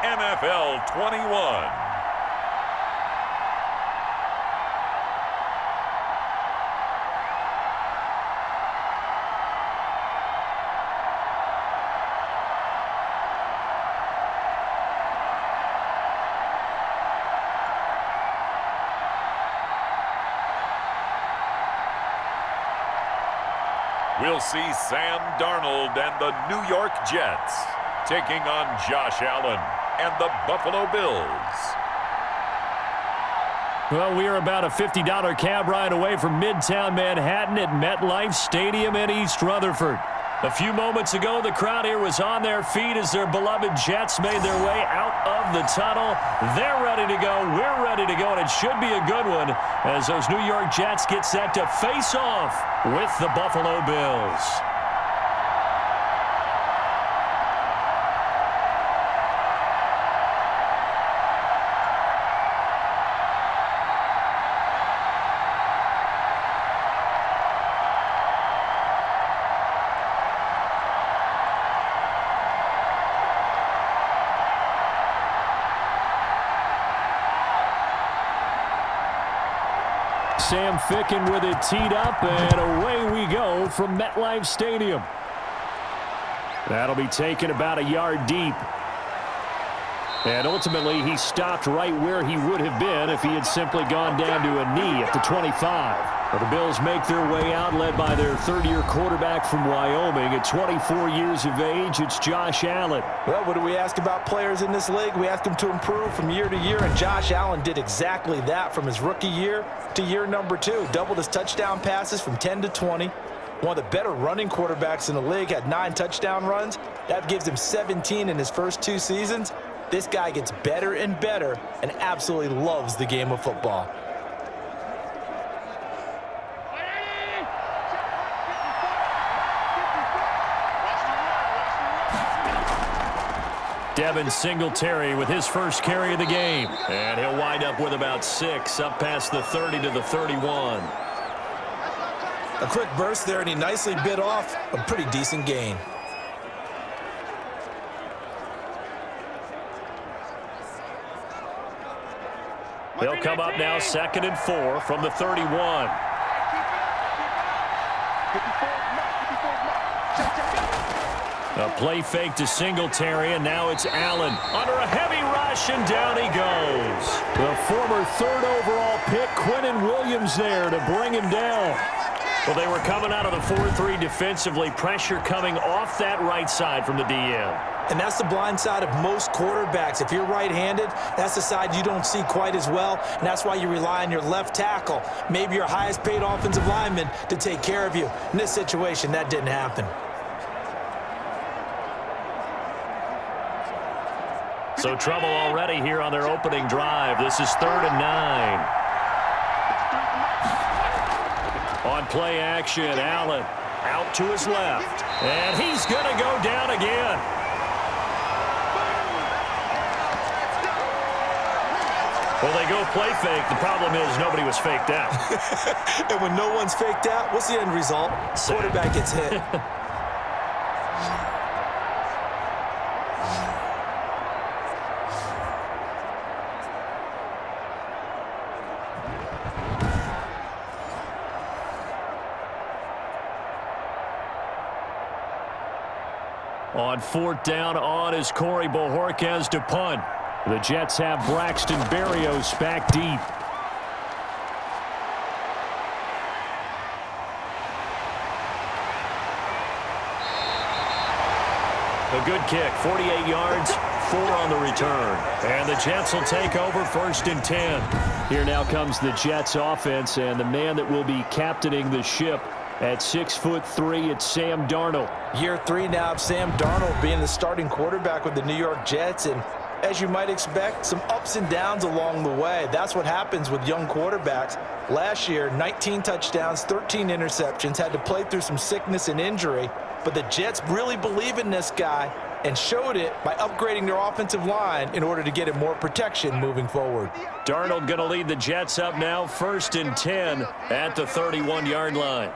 NFL 21. We'll see Sam Darnold and the New York Jets taking on Josh Allen and the Buffalo Bills. Well, we are about a $50 cab ride away from Midtown Manhattan at MetLife Stadium in East Rutherford. A few moments ago, the crowd here was on their feet as their beloved Jets made their way out of the tunnel. They're ready to go. We're ready to go, and it should be a good one as those New York Jets get set to face off with the Buffalo Bills. Sam Ficken with it teed up, and away we go from MetLife Stadium. That'll be taken about a yard deep. And ultimately, he stopped right where he would have been if he had simply gone down to a knee at the 25. Well, the Bills make their way out, led by their third-year quarterback from Wyoming. At 24 years of age, it's Josh Allen. Well, what do we ask about players in this league? We ask them to improve from year to year, and Josh Allen did exactly that from his rookie year to year number 2. Doubled his touchdown passes from 10 to 20. One of the better running quarterbacks in the league, had 9 touchdown runs. That gives him 17 in his first 2 seasons. This guy gets better and better and absolutely loves the game of football. Devin Singletary with his first carry of the game. And he'll wind up with about 6, up past the 30 to the 31. A quick burst there, and he nicely bit off a pretty decent gain. They'll come up now 2nd and 4 from the 31. A play fake to Singletary, and now it's Allen. Under a heavy rush, and down he goes. The former 3rd overall pick, Quinnen Williams, there to bring him down. Well, they were coming out of the 4-3 defensively. Pressure coming off that right side from the DM. And that's the blind side of most quarterbacks. If you're right-handed, that's the side you don't see quite as well, and that's why you rely on your left tackle, maybe your highest-paid offensive lineman, to take care of you. In this situation, that didn't happen. So trouble already here on their opening drive. This is 3rd and 9. On play action, Allen out to his left. And he's going to go down again. Well, they go play fake. The problem is nobody was faked out. And when no one's faked out, what's the end result? Quarterback gets hit. On 4th down, on is Corey Bojorquez to punt. The Jets have Braxton Berrios back deep. A good kick, 48 yards, 4 on the return. And the Jets will take over 1st and 10. Here now comes the Jets offense, and the man that will be captaining the ship at 6'3", it's Sam Darnold. Year 3 now of Sam Darnold being the starting quarterback with the New York Jets, and as you might expect, some ups and downs along the way. That's what happens with young quarterbacks. Last year, 19 touchdowns, 13 interceptions, had to play through some sickness and injury, but the Jets really believe in this guy and showed it by upgrading their offensive line in order to get him more protection moving forward. Darnold going to lead the Jets up now, 1st and 10 at the 31-yard line.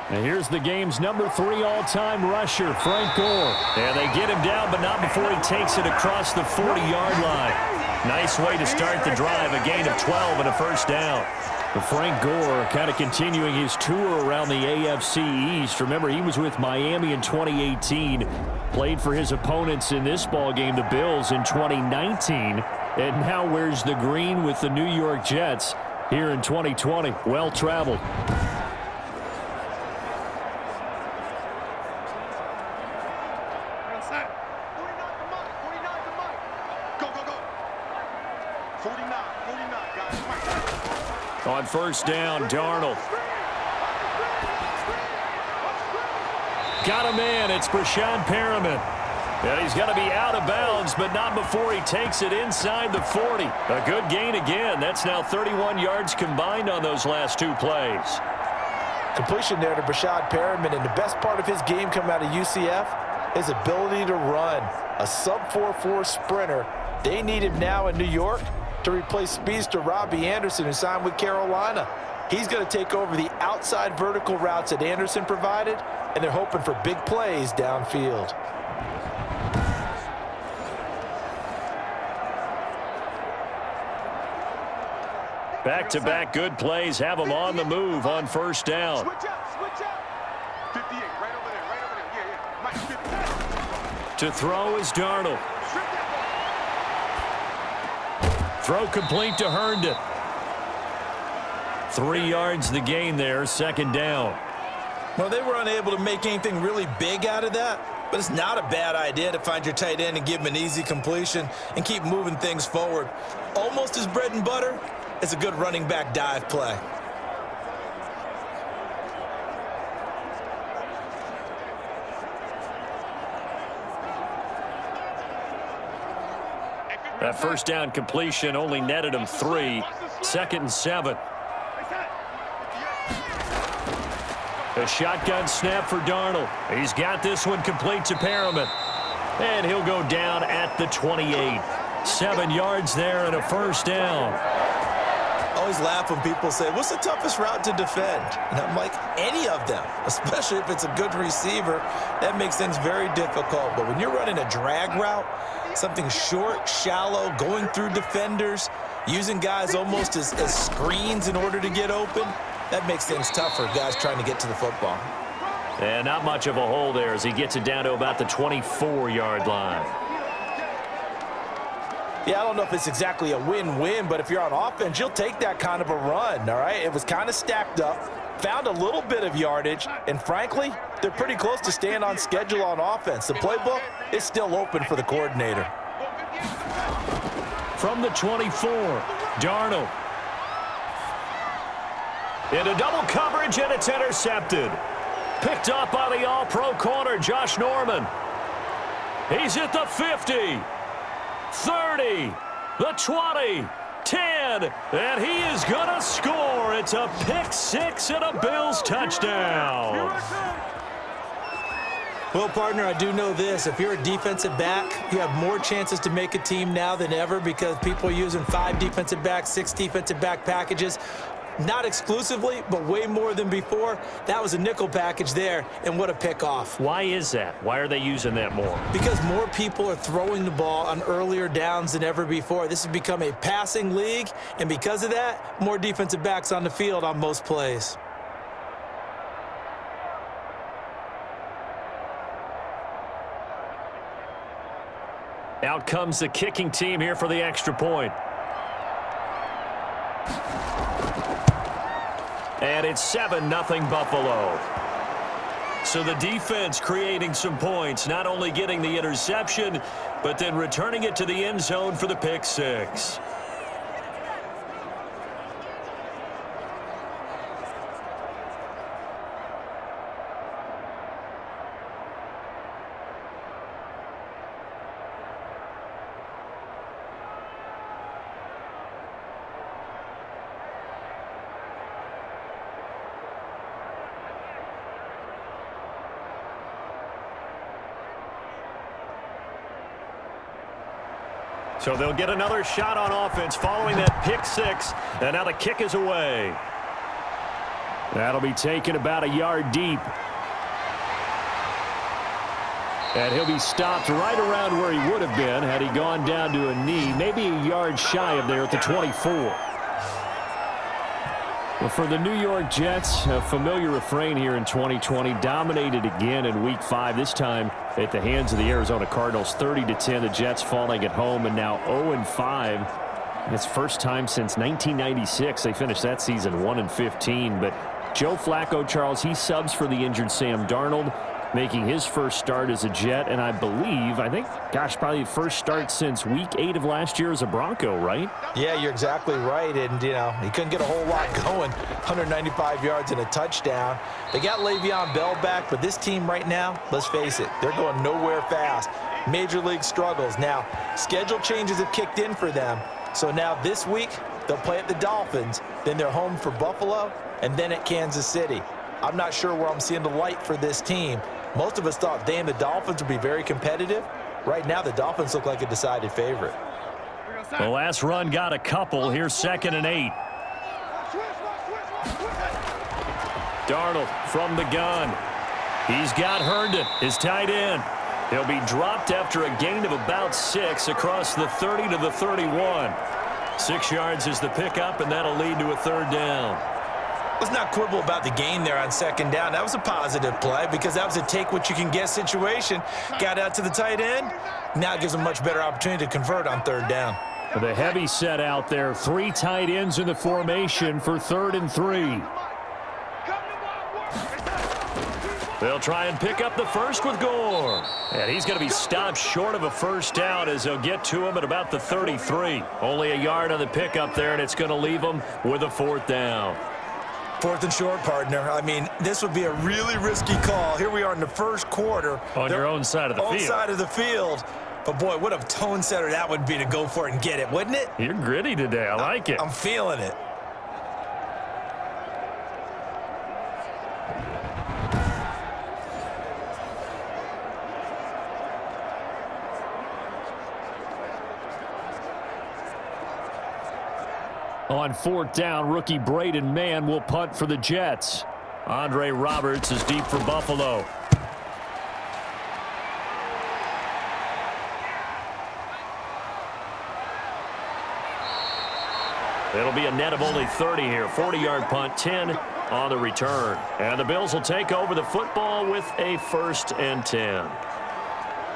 And here's the game's number 3 all-time rusher, Frank Gore. And they get him down, but not before he takes it across the 40-yard line. Nice way to start the drive, a gain of 12 and a first down. But Frank Gore kind of continuing his tour around the AFC East. Remember, he was with Miami in 2018, played for his opponents in this ballgame, the Bills, in 2019, and now wears the green with the New York Jets here in 2020. Well-traveled. On first down, Darnold. Got him in. It's Brashad Perriman. And he's going to be out of bounds, but not before he takes it inside the 40. A good gain again. That's now 31 yards combined on those last 2 plays. Completion there to Brashad Perriman, and the best part of his game coming out of UCF, his ability to run. A sub-4.4 sprinter. They need him now in New York to replace speedster Robbie Anderson, who signed with Carolina. He's going to take over the outside vertical routes that Anderson provided, and they're hoping for big plays downfield. Back-to-back good plays have him on the move on first down. Switch out. 58, right over there. Yeah. Mike, 50. To throw is Darnold. Throw complete to Herndon. 3 yards the gain there, second down. Well, they were unable to make anything really big out of that, but it's not a bad idea to find your tight end and give him an easy completion and keep moving things forward. Almost his bread and butter is a good running back dive play. That first down completion only netted him 3. Second and 7. A shotgun snap for Darnold. He's got this one complete to Perriman. And he'll go down at the 28. 7 yards there and a first down. I always laugh when people say, what's the toughest route to defend? And I'm like, any of them, especially if it's a good receiver. That makes things very difficult. But when you're running a drag route, something short, shallow, going through defenders, using guys almost as screens in order to get open, that makes things tougher, guys trying to get to the football. And not much of a hole there as he gets it down to about the 24-yard line. Yeah, I don't know if it's exactly a win-win, but if you're on offense, you'll take that kind of a run, all right? It was kind of stacked up, found a little bit of yardage, and frankly, they're pretty close to staying on schedule on offense. The playbook is still open for the coordinator. From the 24, Darnold. Into double coverage, and it's intercepted. Picked up by the all-pro corner, Josh Norman. He's at the 50. 30, the 20, 10, and he is going to score. It's a pick-6 and a Bills touchdown. Well, partner, I do know this. If you're a defensive back, you have more chances to make a team now than ever because people are using 5 defensive backs, 6 defensive back packages. Not exclusively, but way more than before. That was a nickel package there, and what a pickoff. Why is that? Why are they using that more? Because more people are throwing the ball on earlier downs than ever before. This has become a passing league, and because of that, more defensive backs on the field on most plays. Out comes the kicking team here for the extra point. And it's 7-0 Buffalo. So the defense creating some points, not only getting the interception, but then returning it to the end zone for the pick-6. So they'll get another shot on offense following that pick-6, and now the kick is away. That'll be taken about a yard deep. And he'll be stopped right around where he would have been had he gone down to a knee, maybe a yard shy of there at the 24. Well, for the New York Jets, a familiar refrain here in 2020, dominated again in Week 5, this time at the hands of the Arizona Cardinals, 30-10, the Jets falling at home, and now 0-5. It's first time since 1996. They finished that season 1-15, but Joe Flacco, Charles, he subs for the injured Sam Darnold, making his first start as a Jet, and I think, probably the first start since Week 8 of last year as a Bronco, right? Yeah, you're exactly right, and, he couldn't get a whole lot going. 195 yards and a touchdown. They got Le'Veon Bell back, but this team right now, let's face it, they're going nowhere fast. Major league struggles. Now, schedule changes have kicked in for them, so now this week, they'll play at the Dolphins, then they're home for Buffalo, and then at Kansas City. I'm not sure where I'm seeing the light for this team. Most of us thought they and the Dolphins would be very competitive. Right now, the Dolphins look like a decided favorite. The last run got a couple. Here's 2nd and 8. Darnold from the gun. He's got Herndon, his tight end. He'll be dropped after a gain of about 6 across the 30 to the 31. 6 yards is the pickup, and that'll lead to a 3rd down. Let's not quibble about the gain there on 2nd down. That was a positive play because that was a take-what-you-can-get situation. Got out to the tight end. Now it gives them a much better opportunity to convert on 3rd down. The heavy set out there. 3 tight ends in the formation for 3rd and 3. They'll try and pick up the first with Gore. And he's going to be stopped short of a first down as they'll get to him at about the 33. Only a yard on the pickup there, and it's going to leave him with a 4th down. 4th and short, partner. I mean, this would be a really risky call. Here we are in the first quarter. On your own side of the field. Own side of the field. But, boy, what a tone setter that would be to go for it and get it, wouldn't it? You're gritty today. I like it. I'm feeling it. On 4th down, rookie Braden Mann will punt for the Jets. Andre Roberts is deep for Buffalo. It'll be a net of only 30 here. 40-yard punt, 10 on the return. And the Bills will take over the football with a 1st and 10.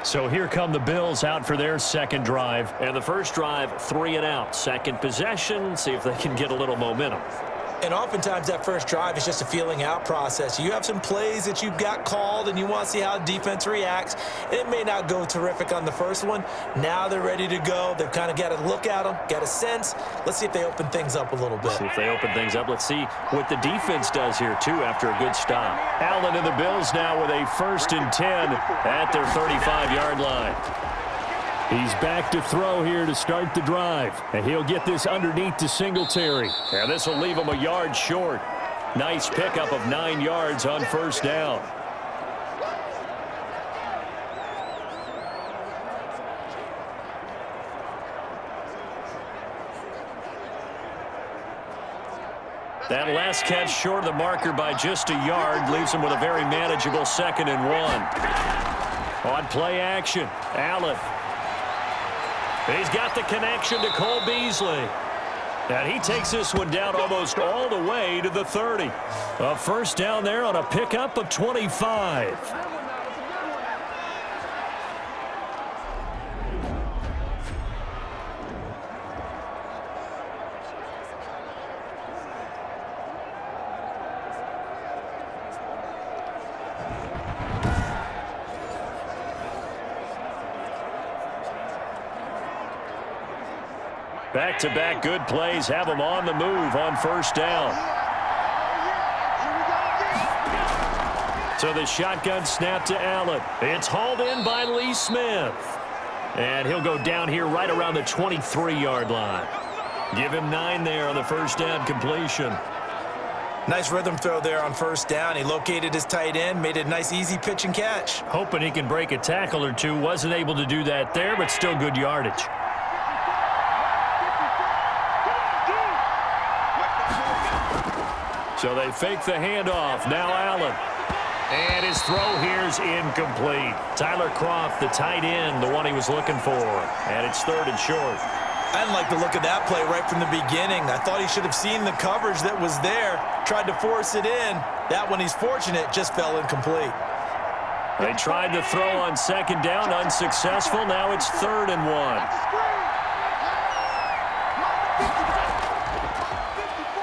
So here come the Bills out for their second drive. And the first drive, 3 and out. Second possession, see if they can get a little momentum. And oftentimes that first drive is just a feeling out process. You have some plays that you've got called and you want to see how the defense reacts. It may not go terrific on the first one. Now they're ready to go. They've kind of got to look at them, got a sense. Let's see if they open things up a little bit. See if they open things up. Let's see what the defense does here, too, after a good stop. Allen and the Bills now with a 1st and 10 at their 35-yard line. He's back to throw here to start the drive. And he'll get this underneath to Singletary. And this will leave him a yard short. Nice pickup of 9 yards on 1st down. That last catch short of the marker by just a yard leaves him with a very manageable 2nd and 1. On play action, Allen. He's got the connection to Cole Beasley. And he takes this one down almost all the way to the 30. A 1st down there on a pickup of 25. Back-to-back good plays have them on the move on 1st down. So the shotgun snap to Allen. It's hauled in by Lee Smith. And he'll go down here right around the 23-yard line. Give him 9 there on the 1st down completion. Nice rhythm throw there on 1st down. He located his tight end, made a nice easy pitch and catch. Hoping he can break a tackle or two. Wasn't able to do that there, but still good yardage. So they fake the handoff. Now Allen. And his throw here's incomplete. Tyler Kroft, the tight end, the one he was looking for. And it's 3rd and short. I didn't like the look of that play right from the beginning. I thought he should have seen the coverage that was there, tried to force it in. That one, he's fortunate, just fell incomplete. They tried to throw on 2nd down, unsuccessful. Now it's 3rd and 1.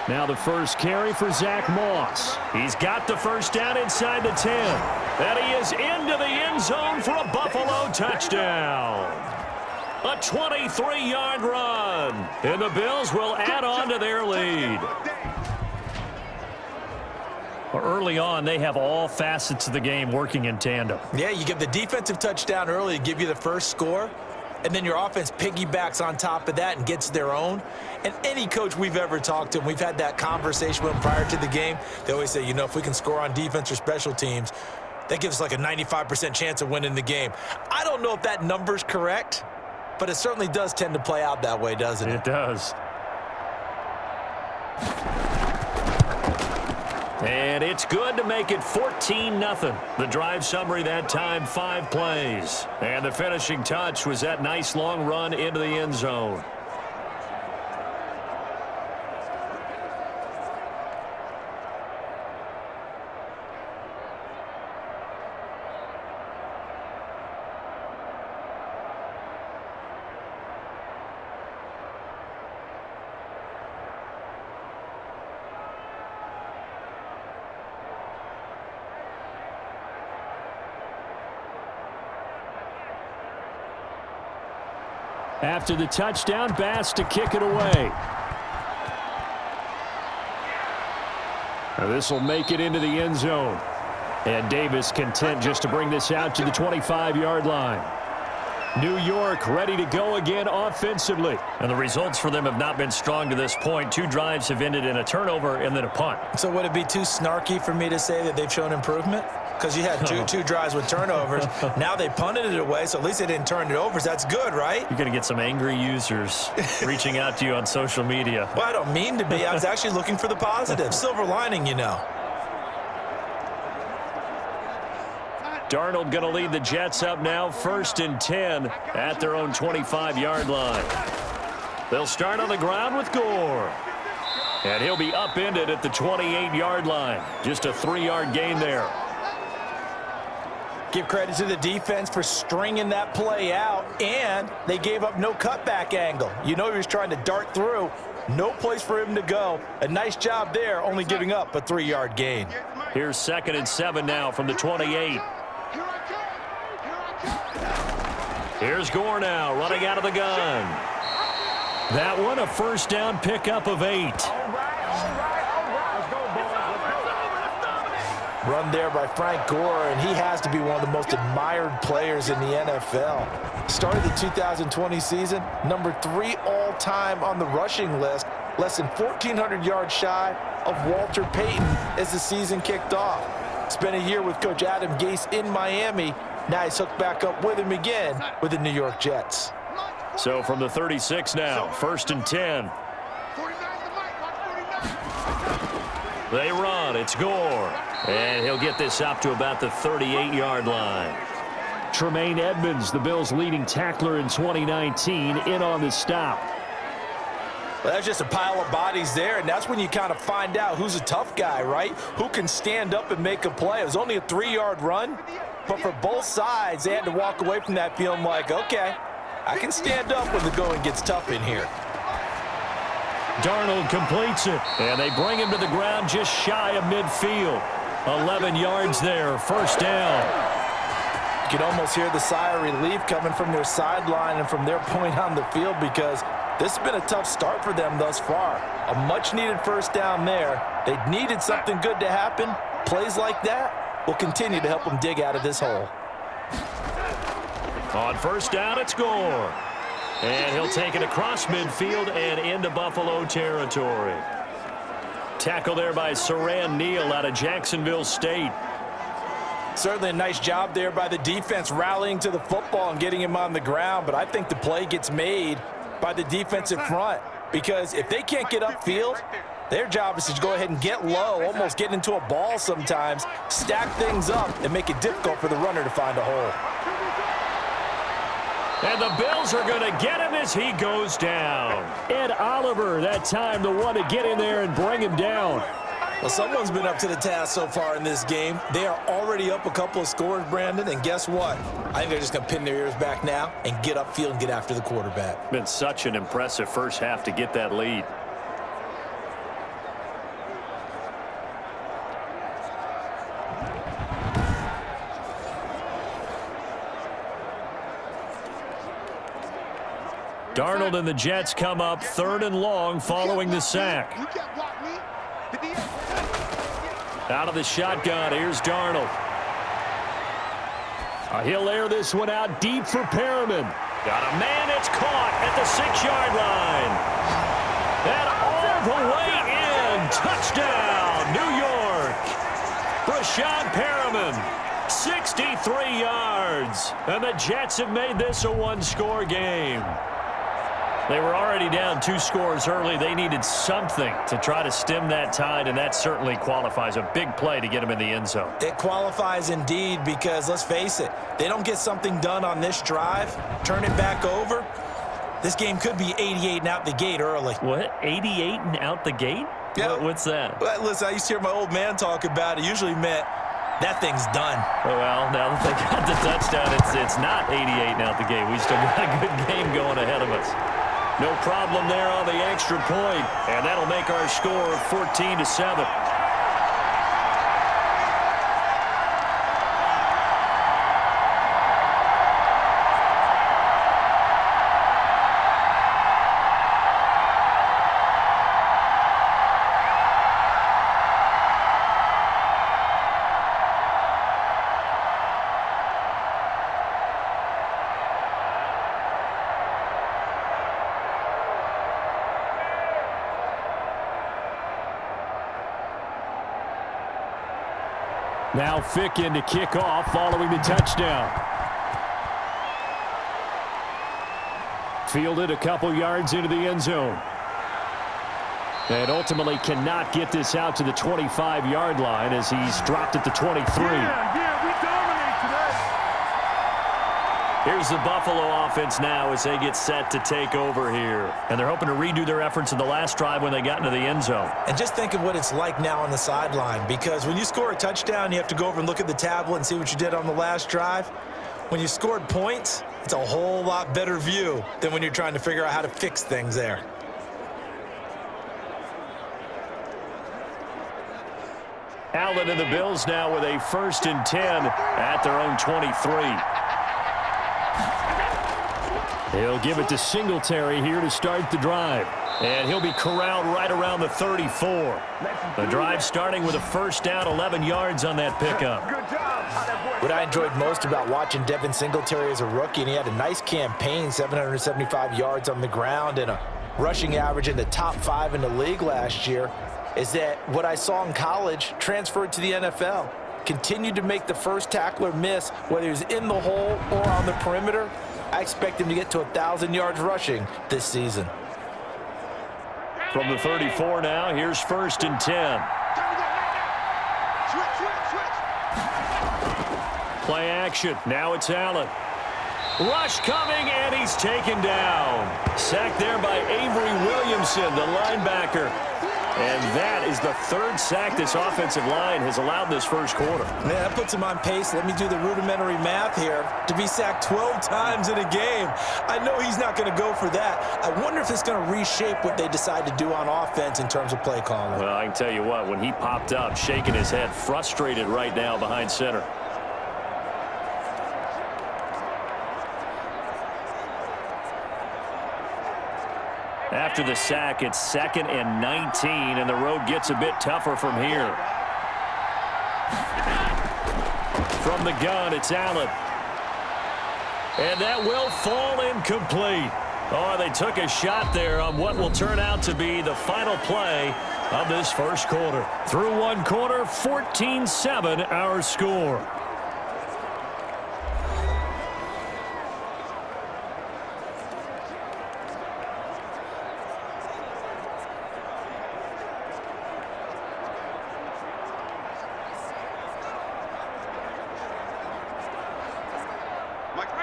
Now the first carry for Zach Moss. He's got the first down inside the 10. And he is into the end zone for a Buffalo touchdown. A 23-yard run. And the Bills will add on to their lead. Early on, they have all facets of the game working in tandem. Yeah, you get the defensive touchdown early to give you the first score, and then your offense piggybacks on top of that and gets their own. And any coach we've ever talked to, and we've had that conversation with them prior to the game, they always say, you know, if we can score on defense or special teams, that gives us like a 95% chance of winning the game. I don't know if that number's correct, but it certainly does tend to play out that way, doesn't it? It does. And it's good to make it 14-0. The drive summary that time, 5 plays. And the finishing touch was that nice long run into the end zone. After the touchdown, Bass to kick it away. This will make it into the end zone. And Davis content just to bring this out to the 25-yard line. New York ready to go again offensively. And the results for them have not been strong to this point. 2 drives have ended in a turnover and then a punt. So would it be too snarky for me to say that they've shown improvement? Because you had two drives with turnovers. Now they punted it away, so at least they didn't turn it over. So that's good, right? You're going to get some angry users reaching out to you on social media. Well, I don't mean to be. I was actually looking for the positive. Silver lining, you know. Darnold going to lead the Jets up now, 1st and 10 at their own 25-yard line. They'll start on the ground with Gore. And he'll be upended at the 28-yard line. Just a 3-yard gain there. Give credit to the defense for stringing that play out, and they gave up no cutback angle. You know he was trying to dart through. No place for him to go. A nice job there, only giving up a 3-yard gain. Here's 2nd and 7 now from the 28. Here's Gore now, running out of the gun. That one, a first down pickup of 8. Run there by Frank Gore, and he has to be one of the most admired players in the NFL. Started the 2020 season, number 3 all-time on the rushing list, less than 1,400 yards shy of Walter Payton as the season kicked off. Spent a year with Coach Adam Gase in Miami. Now he's hooked back up with him again with the New York Jets. So from the 36 now, 1st and 10. They run. It's Gore. And he'll get this up to about the 38-yard line. Tremaine Edmonds, the Bills' leading tackler in 2019, in on the stop. Well, that's just a pile of bodies there, and that's when you kind of find out who's a tough guy, right? Who can stand up and make a play. It was only a 3-yard run, but for both sides, they had to walk away from that feeling like, okay, I can stand up when the going gets tough in here. Darnold completes it, and they bring him to the ground just shy of midfield. 11 yards there, first down. You can almost hear the sigh of relief coming from their sideline and from their point on the field, because this has been a tough start for them thus far. A much-needed first down there. They needed something good to happen. Plays like that will continue to help them dig out of this hole. On first down, it's Gore. And he'll take it across midfield and into Buffalo territory. Tackle there by Saran Neal out of Jacksonville State. Certainly a nice job there by the defense rallying to the football and getting him on the ground, but I think the play gets made by the defensive front, because if they can't get upfield, Their job is to go ahead and get low, almost get into a ball sometimes, stack things up, and make it difficult for the runner to find a hole. And the Bills are going to get him as he goes down. Ed Oliver, that time, the one to get in there and bring him down. Well, someone's been up to the task so far in this game. They are already up a couple of scores, Brandon, and guess what? I think they're just going to pin their ears back now and get upfield and get after the quarterback. Been such an impressive first half to get that lead. Darnold and the Jets come up 3rd and long following the sack. Out of the shotgun, here's Darnold. He'll air this one out deep for Perriman. Got a man, it's caught at the 6-yard line. And all the way in, touchdown, New York. Brashad Perriman, 63 yards. And the Jets have made this a one-score game. They were already down 2 scores early. They needed something to try to stem that tide, and that certainly qualifies. A big play to get them in the end zone. It qualifies indeed because, let's face it, they don't get something done on this drive, turn it back over, this game could be 88 and out the gate early. What? 88 and out the gate? Yeah. What's that? Well, listen, I used to hear my old man talk about it. Usually meant that thing's done. Well, now that they got the touchdown, it's not 88 and out the gate. We still got a good game going ahead of us. No problem there on the extra point, and that'll make our score 14-7. Now Ficken to kick off following the touchdown. Fielded a couple yards into the end zone. And ultimately cannot get this out to the 25-yard line as he's dropped at the 23. Yeah, we dominate today. Here's the Buffalo offense now as they get set to take over here. And they're hoping to redo their efforts in the last drive when they got into the end zone. And just think of what it's like now on the sideline, because when you score a touchdown, you have to go over and look at the tablet and see what you did on the last drive. When you scored points, it's a whole lot better view than when you're trying to figure out how to fix things there. Allen and the Bills now with a 1st and 10 at their own 23. He'll give it to Singletary here to start the drive. And he'll be corralled right around the 34. The drive starting with a 1st down, 11 yards on that pickup. Good job. What I enjoyed most about watching Devin Singletary as a rookie, and he had a nice campaign, 775 yards on the ground and a rushing average in the top 5 in the league last year, is that what I saw in college transferred to the NFL. Continued to make the first tackler miss, whether he's in the hole or on the perimeter. I expect him to get to 1,000 yards rushing this season. From the 34 now, here's 1st and 10. Play action. Now it's Allen. Rush coming, and he's taken down. Sacked there by Avery Williamson, the linebacker. And that is the 3rd sack this offensive line has allowed this first quarter. Man, that puts him on pace. Let me do the rudimentary math here. To be sacked 12 times in a game. I know he's not going to go for that. I wonder if it's going to reshape what they decide to do on offense in terms of play calling. Well, I can tell you what, when he popped up, shaking his head, frustrated right now behind center. After the sack, it's 2nd and 19, and the road gets a bit tougher from here. From the gun, it's Allen. And that will fall incomplete. Oh, they took a shot there on what will turn out to be the final play of this first quarter. Through one quarter, 14-7 our score.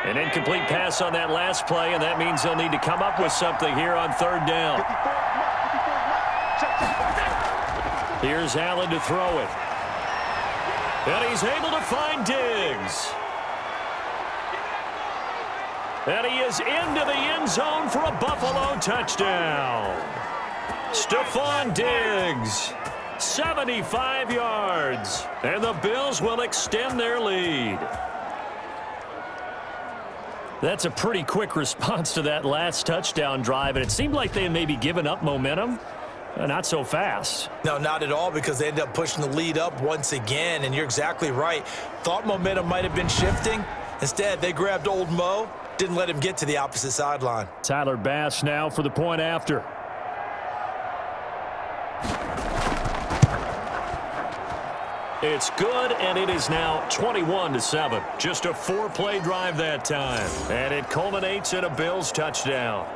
An incomplete pass on that last play, and that means they'll need to come up with something here on third down. Here's Allen to throw it. And he's able to find Diggs. And he is into the end zone for a Buffalo touchdown. Stephon Diggs, 75 yards. And the Bills will extend their lead. That's a pretty quick response to that last touchdown drive, and it seemed like they had maybe given up momentum. Not so fast. No, not at all, because they ended up pushing the lead up once again, and you're exactly right. Thought momentum might have been shifting. Instead, they grabbed old Mo, didn't let him get to the opposite sideline. Tyler Bass now for the point after. It's good, and it is now 21-7. Just a 4-play drive that time. And it culminates in a Bills touchdown.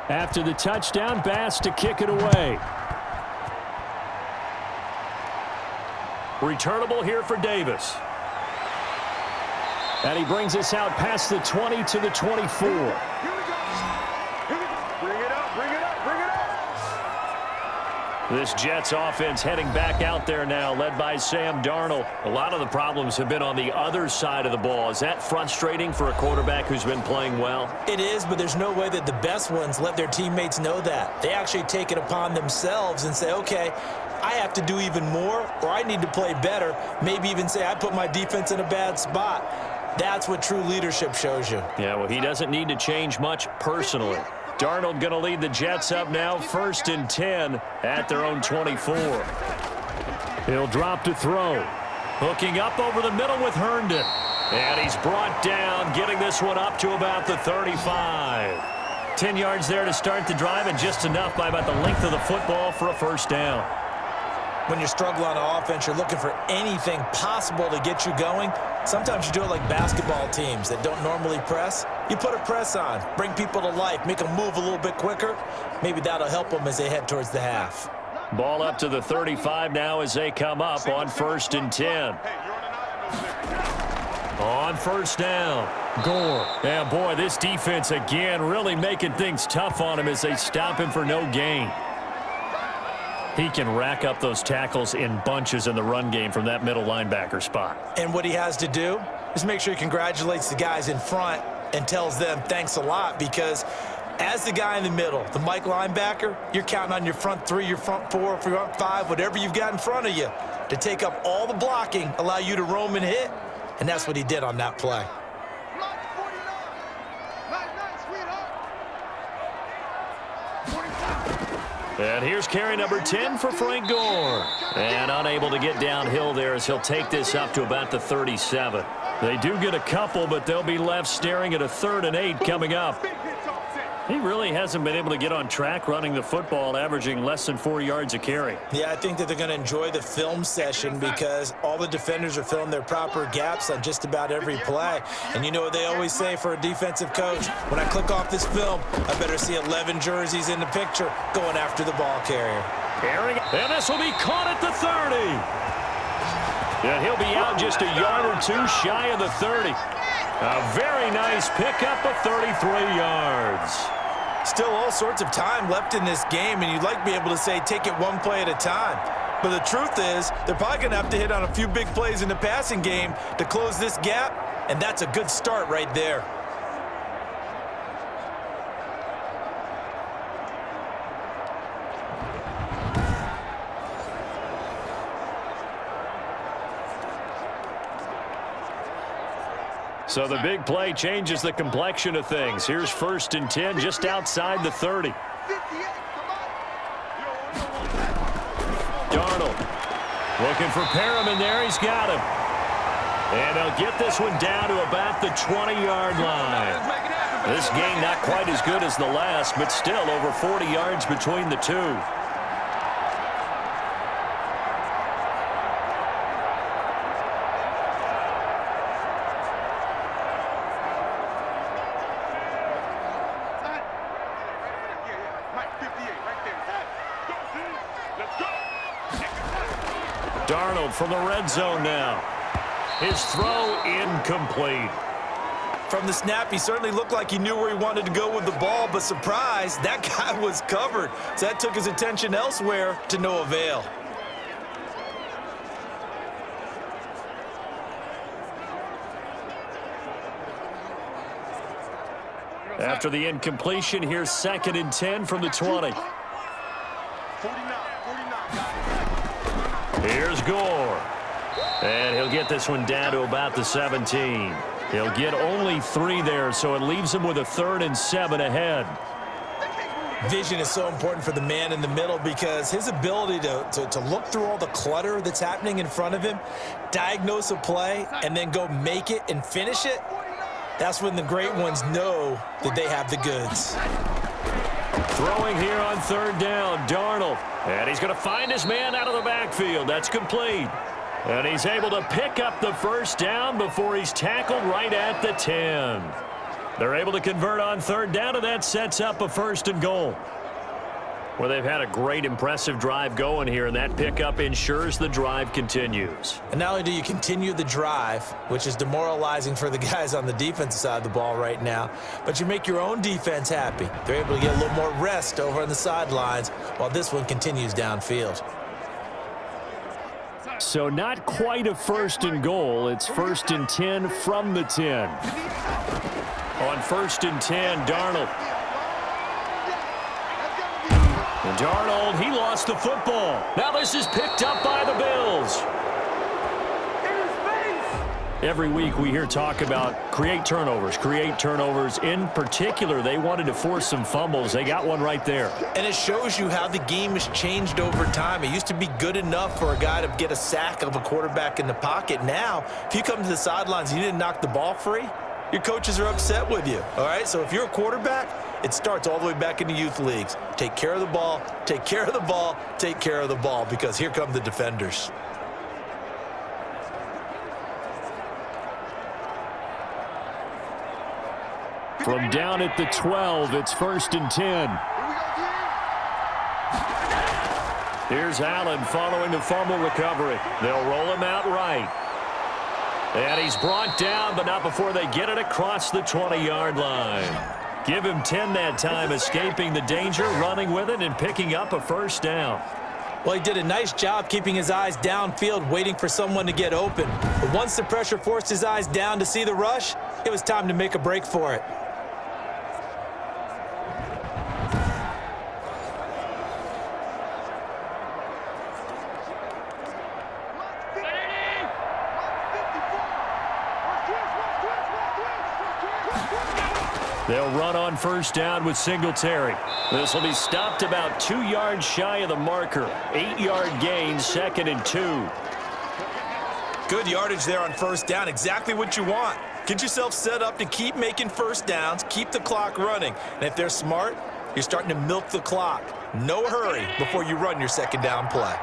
After the touchdown, Bass to kick it away. Returnable here for Davis. And he brings us out past the 20 to the 24. Here we go. Bring it up, bring it up, bring it up. This Jets offense heading back out there now, led by Sam Darnold. A lot of the problems have been on the other side of the ball. Is that frustrating for a quarterback who's been playing well? It is, but there's no way that the best ones let their teammates know that. They actually take it upon themselves and say, okay, I have to do even more, or I need to play better. Maybe even say I put my defense in a bad spot. That's what true leadership shows you. Yeah, well, he doesn't need to change much personally. Darnold going to lead the Jets up now, 1st and 10 at their own 24. He'll drop to throw. Hooking up over the middle with Herndon. And he's brought down, getting this one up to about the 35. 10 yards there to start the drive, and just enough by about the length of the football for a first down. When you struggle on offense, you're looking for anything possible to get you going. Sometimes you do it like basketball teams that don't normally press. You put a press on, bring people to life, make them move a little bit quicker. Maybe that'll help them as they head towards the half. Ball up to the 35 now as they come up on 1st and 10. On first down, Gore. Yeah, boy, this defense again really making things tough on him as they stop him for no gain. He can rack up those tackles in bunches in the run game from that middle linebacker spot. And what he has to do is make sure he congratulates the guys in front and tells them thanks a lot, because as the guy in the middle, the Mike linebacker, you're counting on your front 3, your front 4, front 5, whatever you've got in front of you to take up all the blocking, allow you to roam and hit. And that's what he did on that play. And here's carry number 10 for Frank Gore. And unable to get downhill there as he'll take this up to about the 37. They do get a couple, but they'll be left staring at a 3rd and 8 coming up. He really hasn't been able to get on track running the football, averaging less than 4 yards a carry. Yeah, I think that they're going to enjoy the film session because all the defenders are filling their proper gaps on just about every play. And you know what they always say for a defensive coach? When I click off this film, I better see 11 jerseys in the picture going after the ball carrier. And this will be caught at the 30. And he'll be out just a yard or 2 shy of the 30. A very nice pickup of 33 yards. Still all sorts of time left in this game, and you'd like to be able to say take it one play at a time. But the truth is, they're probably going to have to hit on a few big plays in the passing game to close this gap, and that's a good start right there. So the big play changes the complexion of things. Here's 1st and 10 just outside the 30. Darnold looking for Perriman there. He's got him. And they'll get this one down to about the 20-yard line. This game not quite as good as the last, but still over 40 yards between the two. Darnold from the red zone now. His throw incomplete. From the snap, he certainly looked like he knew where he wanted to go with the ball, but surprise, that guy was covered. So that took his attention elsewhere to no avail. After the incompletion, here's 2nd and 10 from the 20. Here's Gore. And he'll get this one down to about the 17. He'll get only 3 there, so it leaves him with a 3rd and 7 ahead. Vision is so important for the man in the middle because his ability to look through all the clutter that's happening in front of him, diagnose a play, and then go make it and finish it, that's when the great ones know that they have the goods. Throwing here on 3rd down, Darnold. And he's going to find his man out of the backfield. That's complete. And he's able to pick up the 1st down before he's tackled right at the 10. They're able to convert on 3rd down, and that sets up a 1st and goal. Well, they've had a great, impressive drive going here, and that pickup ensures the drive continues. And not only do you continue the drive, which is demoralizing for the guys on the defensive side of the ball right now, but you make your own defense happy. They're able to get a little more rest over on the sidelines while this one continues downfield. So not quite a 1st and goal. It's 1st and 10 from the 10. On 1st and 10, Darnold. And Darnold, he lost the football. Now this is picked up by the Bills. Every week we hear talk about create turnovers. In particular, they wanted to force some fumbles. They got one right there. And it shows you how the game has changed over time. It used to be good enough for a guy to get a sack of a quarterback in the pocket. Now, if you come to the sidelines and you didn't knock the ball free, your coaches are upset with you. All right, so if you're a quarterback, it starts all the way back in the youth leagues. Take care of the ball, take care of the ball, take care of the ball, because here come the defenders. From down at the 12, it's 1st and 10. Here's Allen following the fumble recovery. They'll roll him out right. And he's brought down, but not before they get it across the 20-yard line. Give him 10 that time, escaping the danger, running with it, and picking up a 1st down. Well, he did a nice job keeping his eyes downfield, waiting for someone to get open. But once the pressure forced his eyes down to see the rush, it was time to make a break for it. They'll run on 1st down with Singletary. This will be stopped about 2 yards shy of the marker. 8-yard gain, 2nd and 2. Good yardage there on 1st down. Exactly what you want. Get yourself set up to keep making 1st downs, keep the clock running. And if they're smart, you're starting to milk the clock. No hurry before you run your 2nd down play.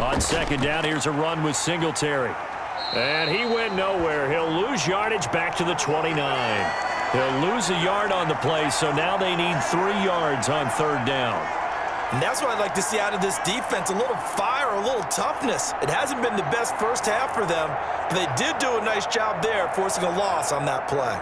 On 2nd down, here's a run with Singletary. And he went nowhere. He'll lose yardage back to the 29. He'll lose a yard on the play, so now they need 3 yards on 3rd down. And that's what I'd like to see out of this defense, a little fire, a little toughness. It hasn't been the best first half for them, but they did do a nice job there, forcing a loss on that play.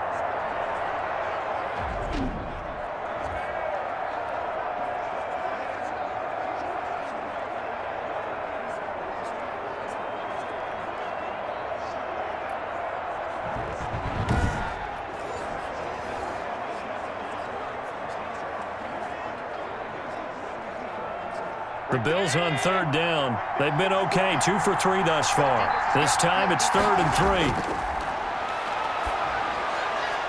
The Bills on 3rd down. They've been okay, 2 for 3 thus far. This time it's 3rd and 3.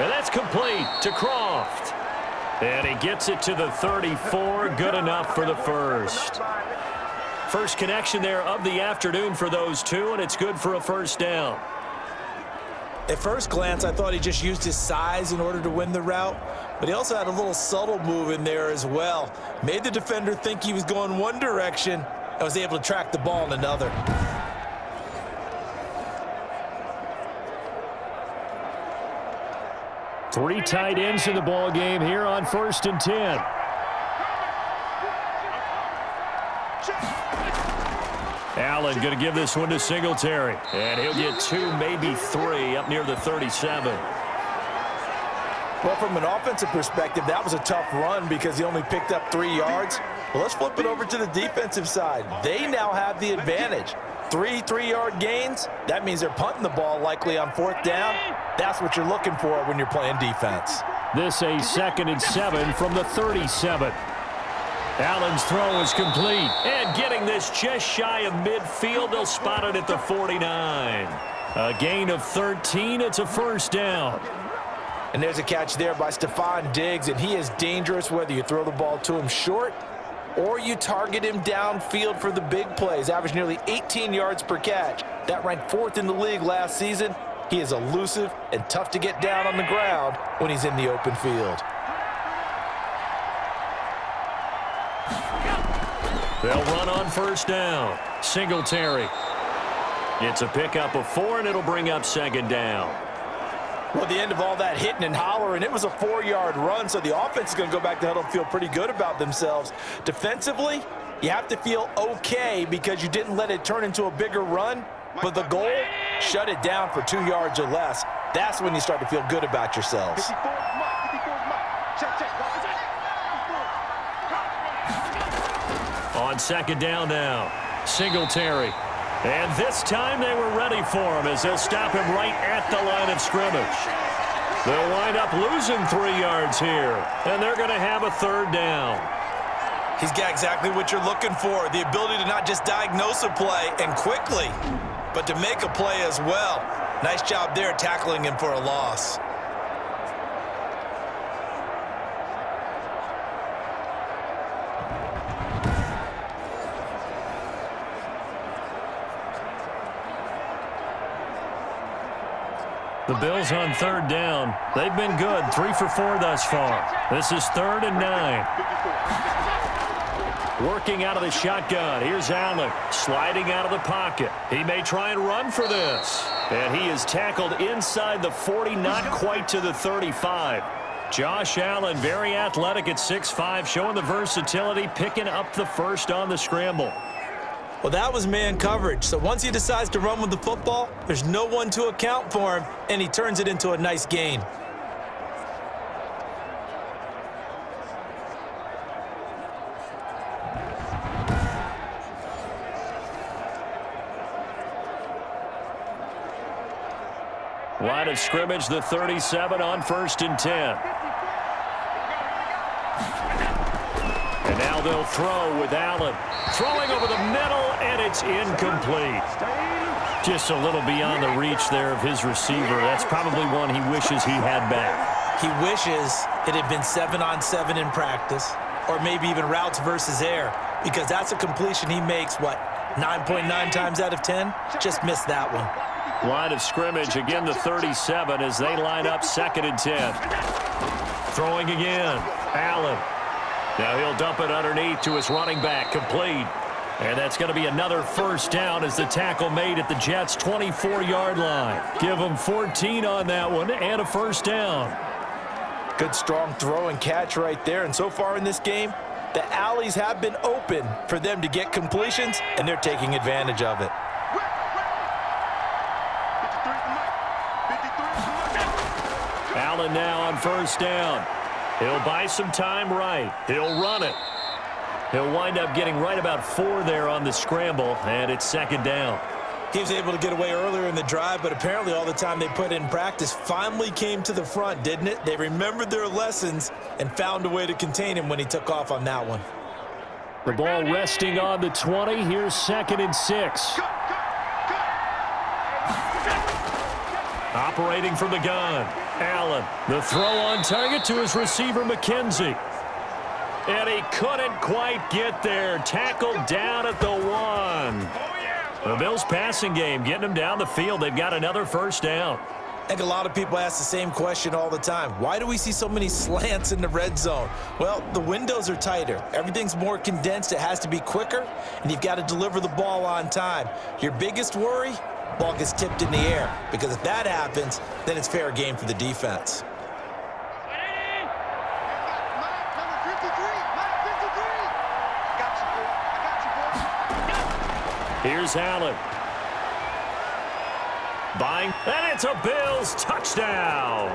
And that's complete to Croft. And he gets it to the 34, good enough for the 1st. First connection there of the afternoon for those two, and it's good for a first down. At first glance, I thought he just used his size in order to win the route, but he also had a little subtle move in there as well. Made the defender think he was going one direction and was able to track the ball in another. Three tight ends in the ball game here on 1st and 10. Allen going to give this one to Singletary. And he'll get 2, maybe 3 up near the 37. Well, from an offensive perspective, that was a tough run because he only picked up 3 yards. Well, let's flip it over to the defensive side. They now have the advantage. 3 3-yard gains, that means they're punting the ball likely on 4th down. That's what you're looking for when you're playing defense. This a 2nd and 7 from the 37. Allen's throw is complete. And getting this just shy of midfield, they'll spot it at the 49. A gain of 13, it's a first down. And there's a catch there by Stephon Diggs, and he is dangerous whether you throw the ball to him short or you target him downfield for the big plays. Averaged nearly 18 yards per catch. That ranked 4th in the league last season. He is elusive and tough to get down on the ground when he's in the open field. They'll run on first down. Singletary. It's a pickup of 4, and it'll bring up 2nd down. Well, at the end of all that hitting and hollering, it was a 4-yard run, so the offense is going to go back to huddle and feel pretty good about themselves. Defensively, you have to feel okay because you didn't let it turn into a bigger run, but the goal, shut it down for 2 yards or less. That's when you start to feel good about yourselves. On 2nd down now, Singletary. And this time they were ready for him as they'll stop him right at the line of scrimmage. They'll wind up losing 3 yards here, and they're going to have a 3rd down. He's got exactly what you're looking for, the ability to not just diagnose a play and quickly, but to make a play as well. Nice job there tackling him for a loss. The Bills on 3rd down. They've been good, 3 for 4 thus far. This is 3rd and 9. Working out of the shotgun. Here's Allen sliding out of the pocket. He may try and run for this. And he is tackled inside the 40, not quite to the 35. Josh Allen, very athletic at 6'5", showing the versatility, picking up the first on the scramble. Well, that was man coverage. So once he decides to run with the football, there's no one to account for him, and he turns it into a nice gain. Line of scrimmage, the 37 on 1st and 10. And now they'll throw with Allen. Throwing over the middle, and it's incomplete. Just a little beyond the reach there of his receiver. That's probably one he wishes he had back. He wishes it had been 7-on-7 in practice, or maybe even routes versus air, because that's a completion he makes, 9.9 times out of 10? Just missed that one. Line of scrimmage, again the 37 as they line up 2nd and 10. Throwing again, Allen. Now he'll dump it underneath to his running back, complete. And that's going to be another first down as the tackle made at the Jets' 24-yard line. Give them 14 on that one and a first down. Good strong throw and catch right there. And so far in this game, the alleys have been open for them to get completions, and they're taking advantage of it. Allen now on first down. He'll buy some time right. He'll run it. He'll wind up getting right about 4 there on the scramble, and it's 2nd down. He was able to get away earlier in the drive, but apparently all the time they put in practice finally came to the front, didn't it? They remembered their lessons and found a way to contain him when he took off on that one. The ball resting on the 20. Here's 2nd and 6. Operating from the gun. Allen, the throw on target to his receiver, McKenzie. And he couldn't quite get there. Tackled down at the 1. The Bills' passing game getting them down the field. They've got another first down. I think a lot of people ask the same question all the time. Why do we see so many slants in the red zone? Well, the windows are tighter. Everything's more condensed. It has to be quicker, and you've got to deliver the ball on time. Your biggest worry? Ball gets tipped in the air, because if that happens, then it's fair game for the defense. Here's Allen. Buying, and it's a Bills touchdown.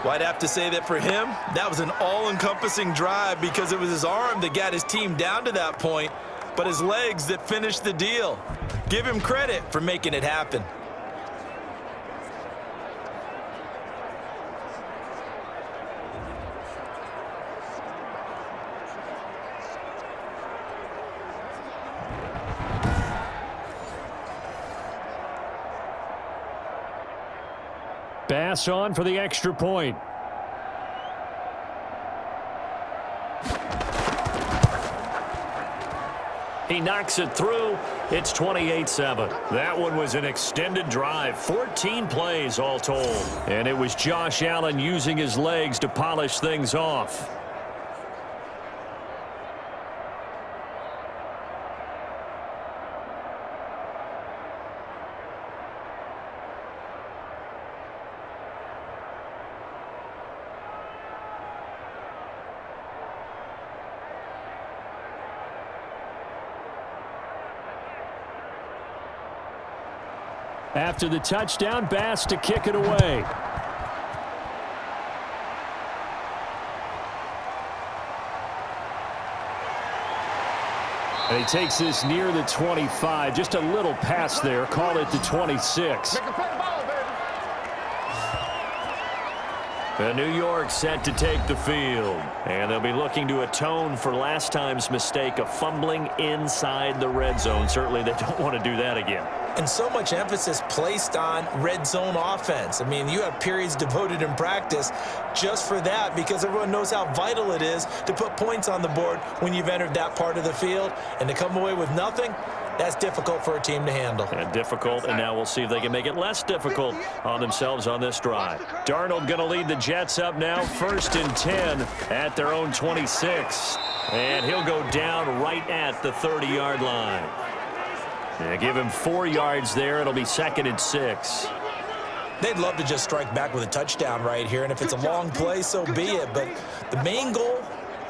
Well, I'd have to say that for him, that was an all-encompassing drive because it was his arm that got his team down to that point, but his legs that finished the deal. Give him credit for making it happen. Pass on for the extra point. He knocks it through. It's 28-7. That one was an extended drive. 14 plays all told. And it was Josh Allen using his legs to polish things off. After the touchdown, Bass to kick it away. And he takes this near the 25. Just a little pass there. Call it the 26. And New York set to take the field. And they'll be looking to atone for last time's mistake of fumbling inside the red zone. Certainly they don't want to do that again. And so much emphasis placed on red zone offense. I mean, you have periods devoted in practice just for that because everyone knows how vital it is to put points on the board when you've entered that part of the field. And to come away with nothing, that's difficult for a team to handle. And difficult, and now we'll see if they can make it less difficult on themselves on this drive. Darnold going to lead the Jets up now, 1st and 10 at their own 26. And he'll go down right at the 30-yard line. Yeah, give him 4 yards there. It'll be 2nd and 6. They'd love to just strike back with a touchdown right here, and if it's a long play, so be it. But the main goal,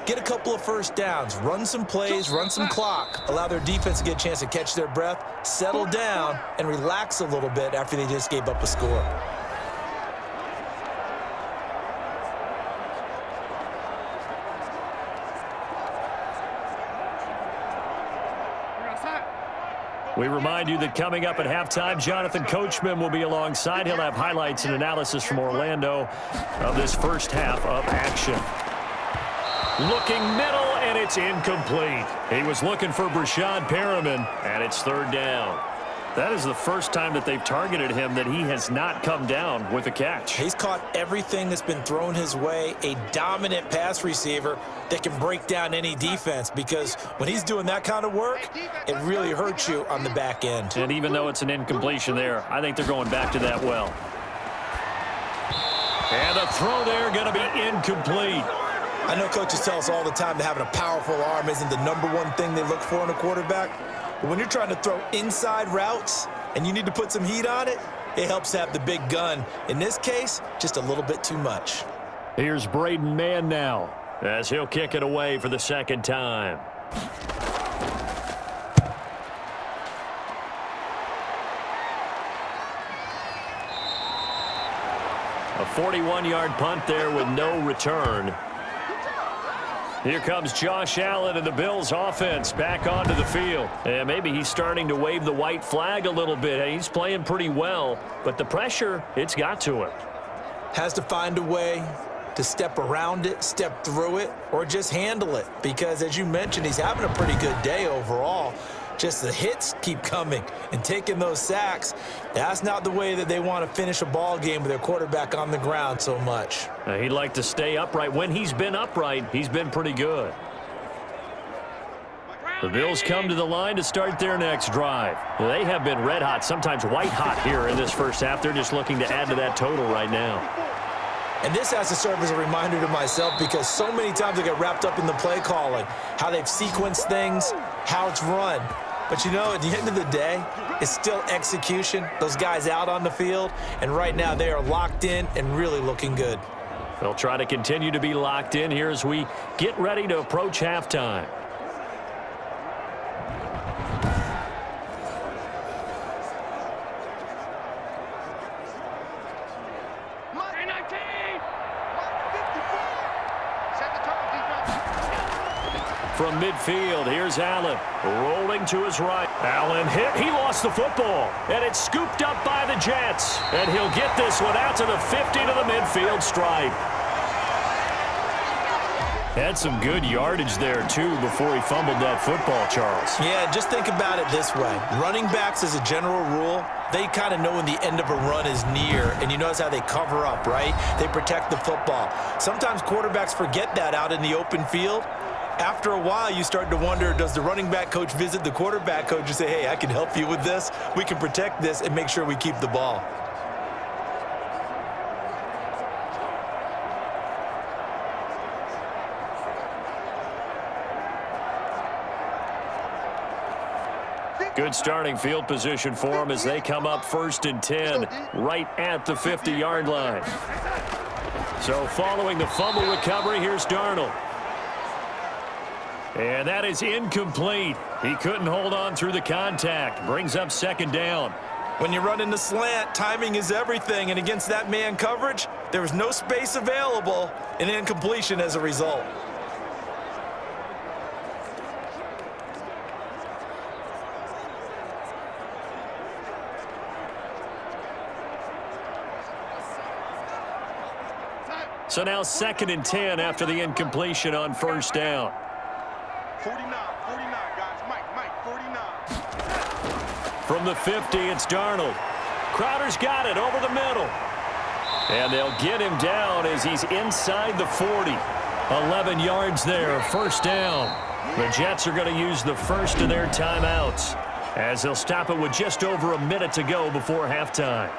get a couple of first downs, run some plays, run some clock, allow their defense to get a chance to catch their breath, settle down, and relax a little bit after they just gave up a score. We remind you that coming up at halftime, Jonathan Coachman will be alongside. He'll have highlights and analysis from Orlando of this first half of action. Looking middle, and it's incomplete. He was looking for Brashad Perriman, and it's 3rd down. That is the first time that they've targeted him that he has not come down with a catch. He's caught everything that's been thrown his way, a dominant pass receiver that can break down any defense because when he's doing that kind of work, it really hurts you on the back end. And even though it's an incompletion there, I think they're going back to that well. And the throw there going to be incomplete. I know coaches tell us all the time that having a powerful arm isn't the #1 thing they look for in a quarterback. But when you're trying to throw inside routes and you need to put some heat on it, it helps to have the big gun. In this case, just a little bit too much. Here's Braden Mann now as he'll kick it away for the 2nd time. A 41-yard punt there with no return. Here comes Josh Allen and the Bills offense back onto the field. And maybe he's starting to wave the white flag a little bit. He's playing pretty well, but the pressure, it's got to him. Has to find a way to step around it, step through it, or just handle it. Because as you mentioned, he's having a pretty good day overall. Just the hits keep coming and taking those sacks. That's not the way that they want to finish a ball game with their quarterback on the ground so much. He'd like to stay upright. When he's been upright, he's been pretty good. The Bills come to the line to start their next drive. They have been red hot, sometimes white hot here in this first half. They're just looking to add to that total right now. And this has to serve as a reminder to myself because so many times I get wrapped up in the play calling, how they've sequenced things, how it's run. But, you know, at the end of the day, it's still execution. Those guys out on the field, and right now they are locked in and really looking good. They'll try to continue to be locked in here as we get ready to approach halftime. From midfield, here's Allen, rolling to his right. Allen hit, he lost the football, and it's scooped up by the Jets. And he'll get this one out to the 50 to the midfield stripe. Had some good yardage there, too, before he fumbled that football, Charles. Yeah, just think about it this way. Running backs, as a general rule, they kind of know when the end of a run is near, and you notice how they cover up, right? They protect the football. Sometimes quarterbacks forget that out in the open field. After a while, you start to wonder, does the running back coach visit the quarterback coach and say, hey, I can help you with this. We can protect this and make sure we keep the ball. Good starting field position for them as they come up 1st and 10 right at the 50-yard line. So following the fumble recovery, here's Darnold. And that is incomplete. He couldn't hold on through the contact. Brings up 2nd down. When you run in the slant, timing is everything. And against that man coverage, there was no space available, and incompletion as a result. So now 2nd and 10 after the incompletion on 1st down. 49, guys. Mike, 49. From the 50, it's Darnold. Crowder's got it over the middle. And they'll get him down as he's inside the 40. 11 yards there, 1st down. The Jets are going to use the first of their timeouts as they'll stop it with just over a minute to go before halftime.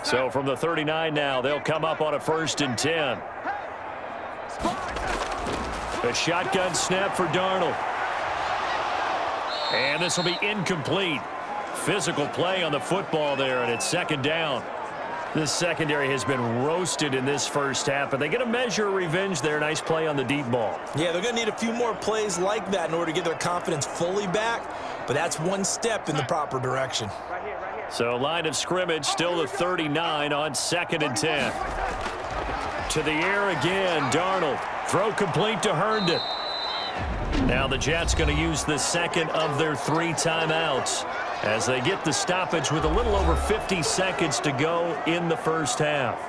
So from the 39 now, they'll come up on a 1st and 10. A shotgun snap for Darnold. And this will be incomplete. Physical play on the football there, and it's 2nd down. This secondary has been roasted in this first half, but they get a measure of revenge there. Nice play on the deep ball. Yeah, they're going to need a few more plays like that in order to get their confidence fully back, but that's one step in the proper direction. So line of scrimmage still the 39 on 2nd and 10. To the air again, Darnold. Throw complete to Herndon. Now the Jets going to use the second of their 3 timeouts as they get the stoppage with a little over 50 seconds to go in the first half.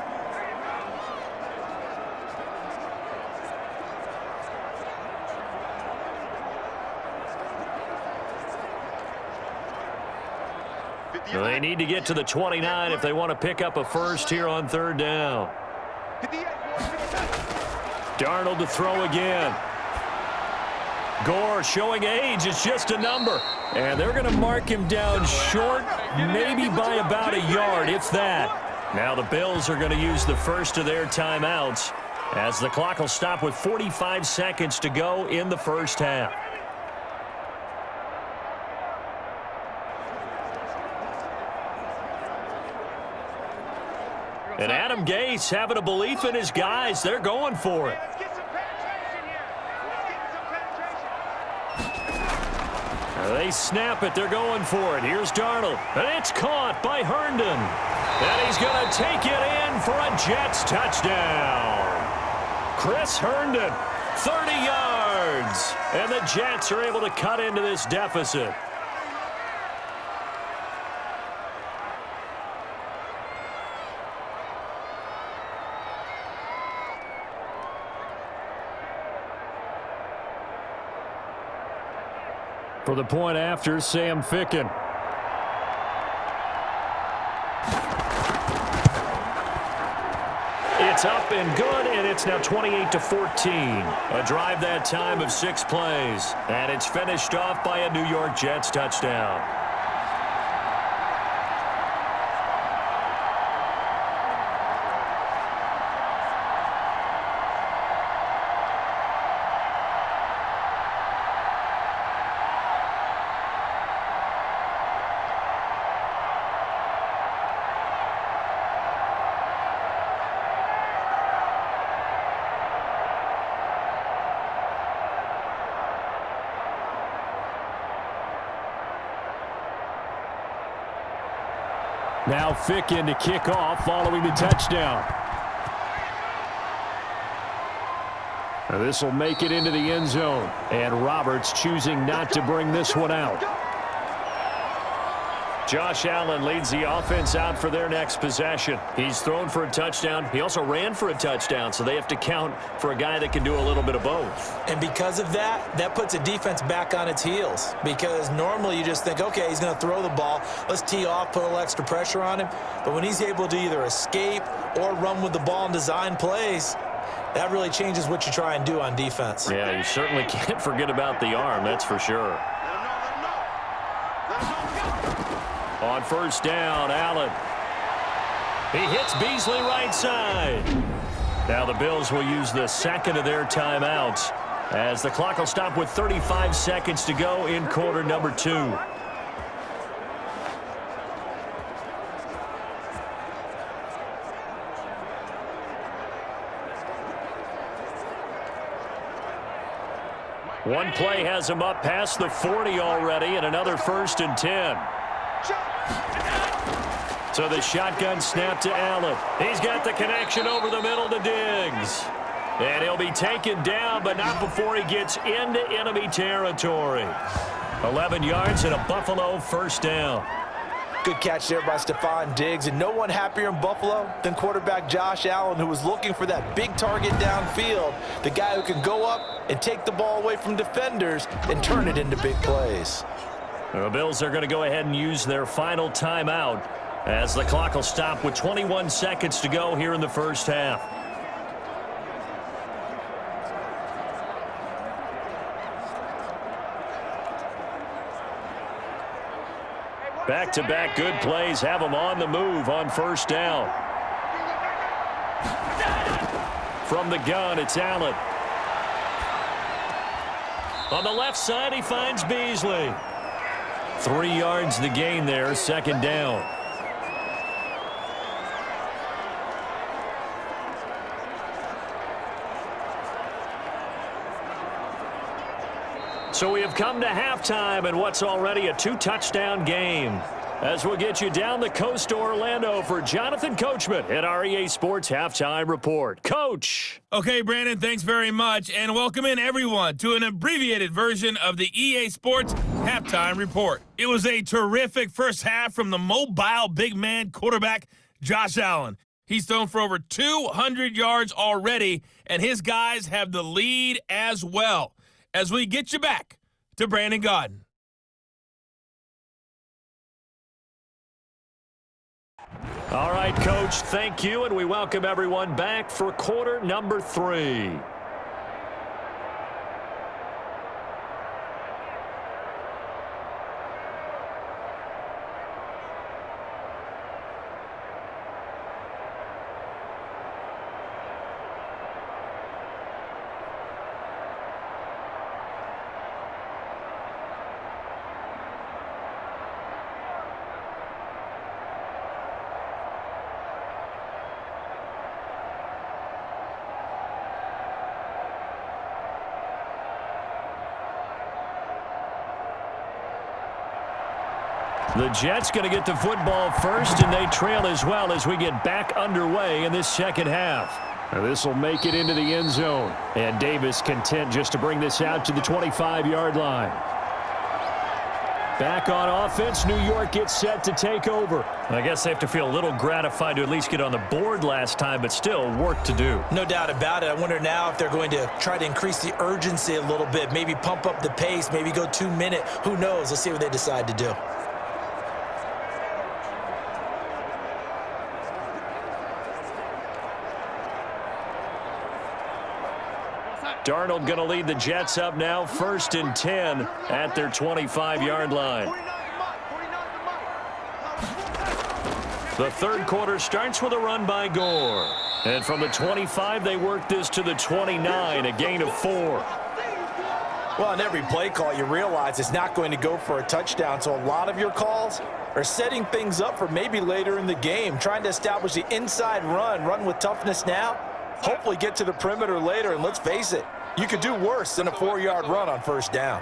They need to get to the 29 if they want to pick up a first here on 3rd down. Darnold to throw again. Gore showing age. It's just a number. And they're going to mark him down short, maybe by about a yard, if that. Now the Bills are going to use the first of their timeouts as the clock will stop with 45 seconds to go in the first half. And Adam Gase having a belief in his guys. They're going for it. They snap it. They're going for it. Here's Darnold. And it's caught by Herndon. And he's going to take it in for a Jets touchdown. Chris Herndon, 30 yards. And the Jets are able to cut into this deficit. For the point after, Sam Ficken. It's up and good, and it's now 28-14. A drive that time of 6 plays. And it's finished off by a New York Jets touchdown. Now Ficken to kick off following the touchdown. This will make it into the end zone. And Roberts choosing not to bring this one out. Josh Allen leads the offense out for their next possession. He's thrown for a touchdown. He also ran for a touchdown, so they have to count for a guy that can do a little bit of both. And because of that, that puts a defense back on its heels. Because normally you just think, okay, he's going to throw the ball. Let's tee off, put a little extra pressure on him. But when he's able to either escape or run with the ball and design plays, that really changes what you try and do on defense. Yeah, you certainly can't forget about the arm, that's for sure. On first down, Allen. He hits Beasley right side. Now the Bills will use the second of their timeouts as the clock will stop with 35 seconds to go in quarter number 2. One play has him up past the 40 already, and another 1st and 10. So the shotgun snap to Allen. He's got the connection over the middle to Diggs. And he'll be taken down, but not before he gets into enemy territory. 11 yards and a Buffalo first down. Good catch there by Stephon Diggs, and no one happier in Buffalo than quarterback Josh Allen, who was looking for that big target downfield, the guy who can go up and take the ball away from defenders and turn it into big plays. The Bills are going to go ahead and use their final timeout as the clock will stop with 21 seconds to go here in the first half. Back-to-back good plays have them on the move on first down. From the gun, it's Allen. On the left side, he finds Beasley. 3 yards the gain there, second down. So we have come to halftime in what's already a 2-touchdown game. As we'll get you down the coast to Orlando for Jonathan Coachman at our EA Sports Halftime Report. Coach! Okay, Brandon, thanks very much, and welcome in everyone to an abbreviated version of the EA Sports Halftime Report. It was a terrific first half from the mobile big man quarterback, Josh Allen. He's thrown for over 200 yards already, and his guys have the lead as well. As we get you back to Brandon Gaudin. All right, Coach, thank you, and we welcome everyone back for quarter number 3. The Jets going to get the football first, and they trail as well as we get back underway in this second half. Now this will make it into the end zone, and Davis content just to bring this out to the 25-yard line. Back on offense, New York gets set to take over. I guess they have to feel a little gratified to at least get on the board last time, but still work to do. No doubt about it. I wonder now if they're going to try to increase the urgency a little bit, maybe pump up the pace, maybe go 2 minute. Who knows? Let's see what they decide to do. Darnold going to lead the Jets up now, 1st and 10 at their 25-yard line. The third quarter starts with a run by Gore. And from the 25, they work this to the 29, a gain of 4. Well, on every play call, you realize it's not going to go for a touchdown, so a lot of your calls are setting things up for maybe later in the game, trying to establish the inside run with toughness now, hopefully get to the perimeter later, and let's face it, you could do worse than a 4-yard run on first down.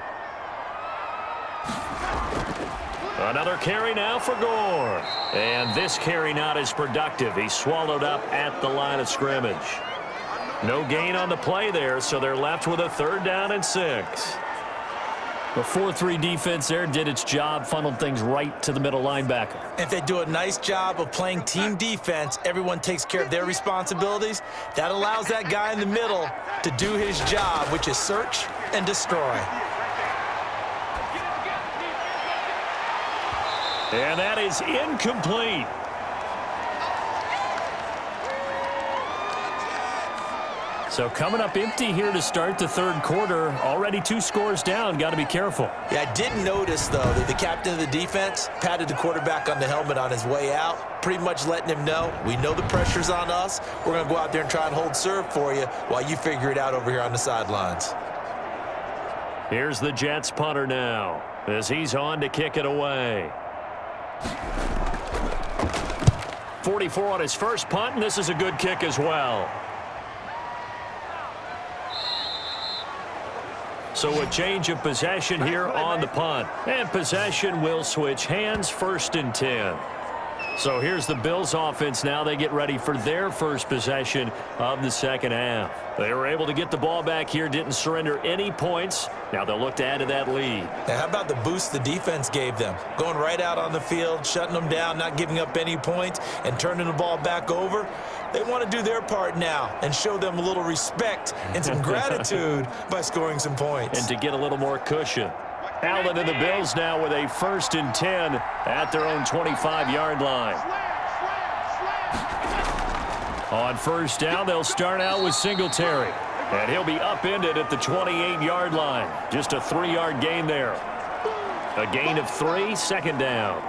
Another carry now for Gore. And this carry not as productive. He's swallowed up at the line of scrimmage. No gain on the play there, so they're left with a 3rd down and 6. The 4-3 defense there did its job, funneled things right to the middle linebacker. If they do a nice job of playing team defense, everyone takes care of their responsibilities. That allows that guy in the middle to do his job, which is search and destroy. And that is incomplete. So coming up empty here to start the third quarter. Already 2 scores down. Got to be careful. Yeah, I did notice, though, that the captain of the defense patted the quarterback on the helmet on his way out, pretty much letting him know, we know the pressure's on us. We're going to go out there and try and hold serve for you while you figure it out over here on the sidelines. Here's the Jets punter now as he's on to kick it away. 44 on his first punt, and this is a good kick as well. So a change of possession here on the punt. And possession will switch hands, 1st and 10. So here's the Bills offense now. They get ready for their first possession of the second half. They were able to get the ball back here, didn't surrender any points. Now they'll look to add to that lead. Now, how about the boost the defense gave them? Going right out on the field, shutting them down, not giving up any points, and turning the ball back over. They want to do their part now and show them a little respect and some gratitude by scoring some points. And to get a little more cushion. Allen and the Bills now with a 1st and 10 at their own 25-yard line. On first down, they'll start out with Singletary. And he'll be upended at the 28-yard line. Just a 3-yard gain there. A gain of 3, 2nd down.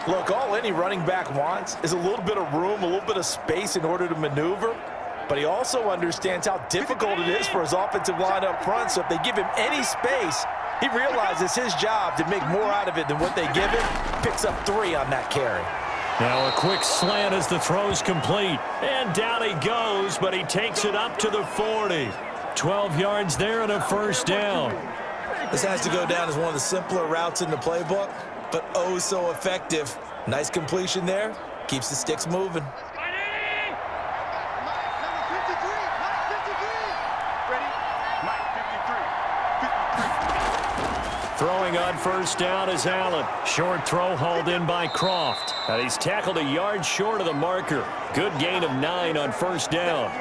Look, all any running back wants is a little bit of room, a little bit of space in order to maneuver. But he also understands how difficult it is for his offensive line up front. So if they give him any space, he realizes his job to make more out of it than what they give him. Picks up 3 on that carry. Now a quick slant as the throw's complete. And down he goes, but he takes it up to the 40. 12 yards there and a 1st down. This has to go down as one of the simpler routes in the playbook, but oh so effective. Nice completion there. Keeps the sticks moving. Throwing on first down is Allen. Short throw hauled in by Croft. And he's tackled a yard short of the marker. Good gain of 9 on first down.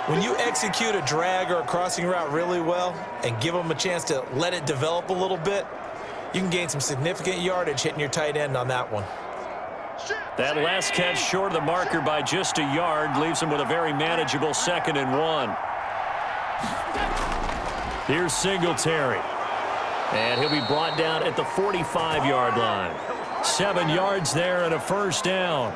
When you execute a drag or a crossing route really well and give them a chance to let it develop a little bit, you can gain some significant yardage hitting your tight end on that one. That last catch short of the marker by just a yard leaves him with a very manageable 2nd and 1. Here's Singletary. And he'll be brought down at the 45-yard line. 7 yards there and a 1st down.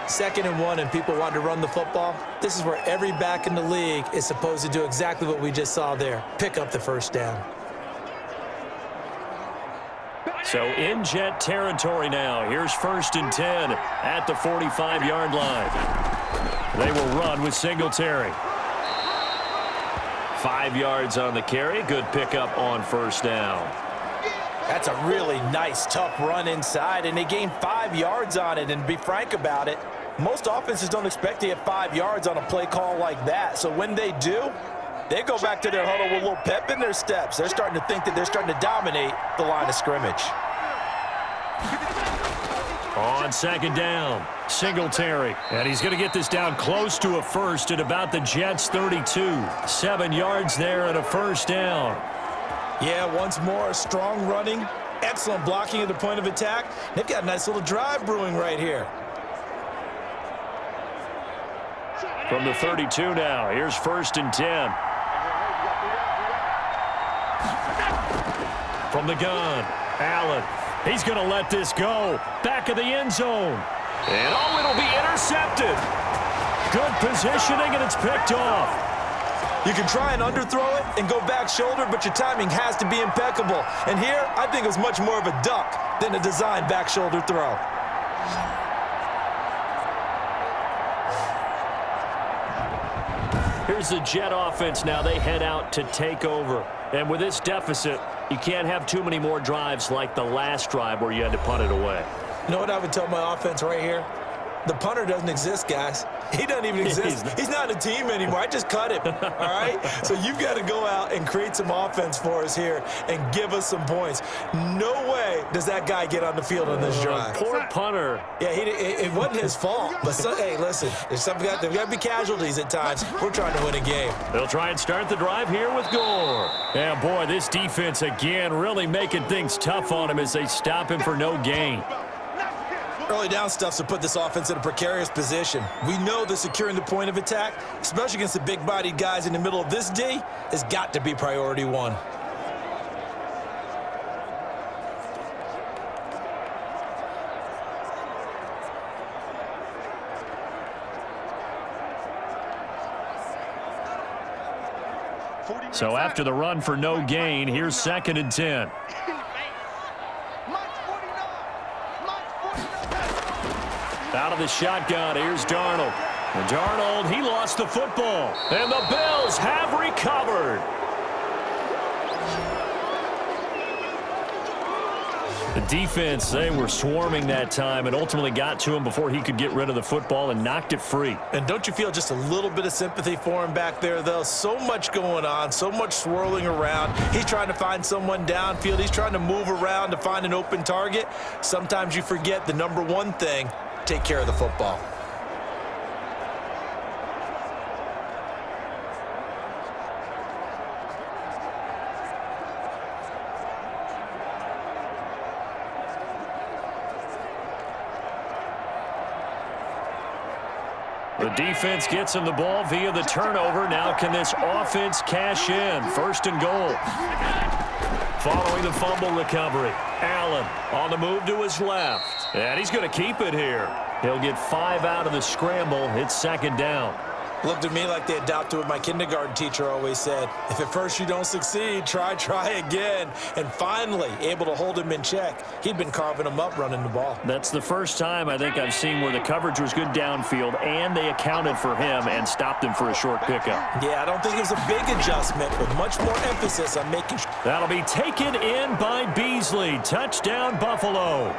2nd and 1 and people want to run the football. This is where every back in the league is supposed to do exactly what we just saw there. Pick up the 1st down. So in Jet territory now. Here's 1st and 10 at the 45-yard line. They will run with Singletary. 5 yards on the carry. Good pickup on 1st down. That's a really nice, tough run inside, and they gained 5 yards on it. And to be frank about it, most offenses don't expect to get 5 yards on a play call like that. So when they do, They go back to their huddle with a little pep in their steps. They're starting to think that they're starting to dominate the line of scrimmage. On second down, Singletary. And he's going to get this down close to a first at about the Jets' 32. 7 yards there and a first down. Yeah, once more, strong running, excellent blocking at the point of attack. They've got a nice little drive brewing right here. From the 32 now, here's 1st and 10. From the gun, Allen. He's going to let this go. Back of the end zone. And oh, it'll be intercepted. Good positioning, and it's picked off. You can try and underthrow it and go back shoulder, but your timing has to be impeccable. And here, I think it's much more of a duck than a designed back shoulder throw. Here's the Jet offense now. They head out to take over. And with this deficit, you can't have too many more drives like the last drive where you had to punt it away. You know what I would tell my offense right here? The punter doesn't exist, guys. He doesn't even exist. He's not a team anymore. I just cut him, all right? So you've got to go out and create some offense for us here and give us some points. No way does that guy get on the field on this drive. Poor punter. Yeah, it wasn't his fault. But, hey, listen, there's got to be casualties at times. We're trying to win a game. They'll try and start the drive here with Gore. Yeah, boy, this defense again really making things tough on him as they stop him for no gain. Early down stuff's to put this offense in a precarious position. We know that securing the point of attack, especially against the big-bodied guys in the middle of this D, has got to be priority one. So after the run for no gain, here's 2nd and 10. Out of the shotgun, here's Darnold. And Darnold, he lost the football. And the Bills have recovered. The defense, they were swarming that time and ultimately got to him before he could get rid of the football and knocked it free. And don't you feel just a little bit of sympathy for him back there, though? So much going on, so much swirling around. He's trying to find someone downfield. He's trying to move around to find an open target. Sometimes you forget the number one thing: take care of the football. The defense gets him the ball via the turnover. Now can this offense cash in? 1st and goal. Following the fumble recovery, Allen on the move to his left. And he's going to keep it here. He'll get 5 out of the scramble. It's 2nd down. Looked at me like they adopted what my kindergarten teacher always said. If at first you don't succeed, try again. And finally, able to hold him in check. He'd been carving him up running the ball. That's the first time I think I've seen where the coverage was good downfield and they accounted for him and stopped him for a short pickup. Yeah, I don't think it was a big adjustment, but much more emphasis on making sure. That'll be taken in by Beasley. Touchdown, Buffalo.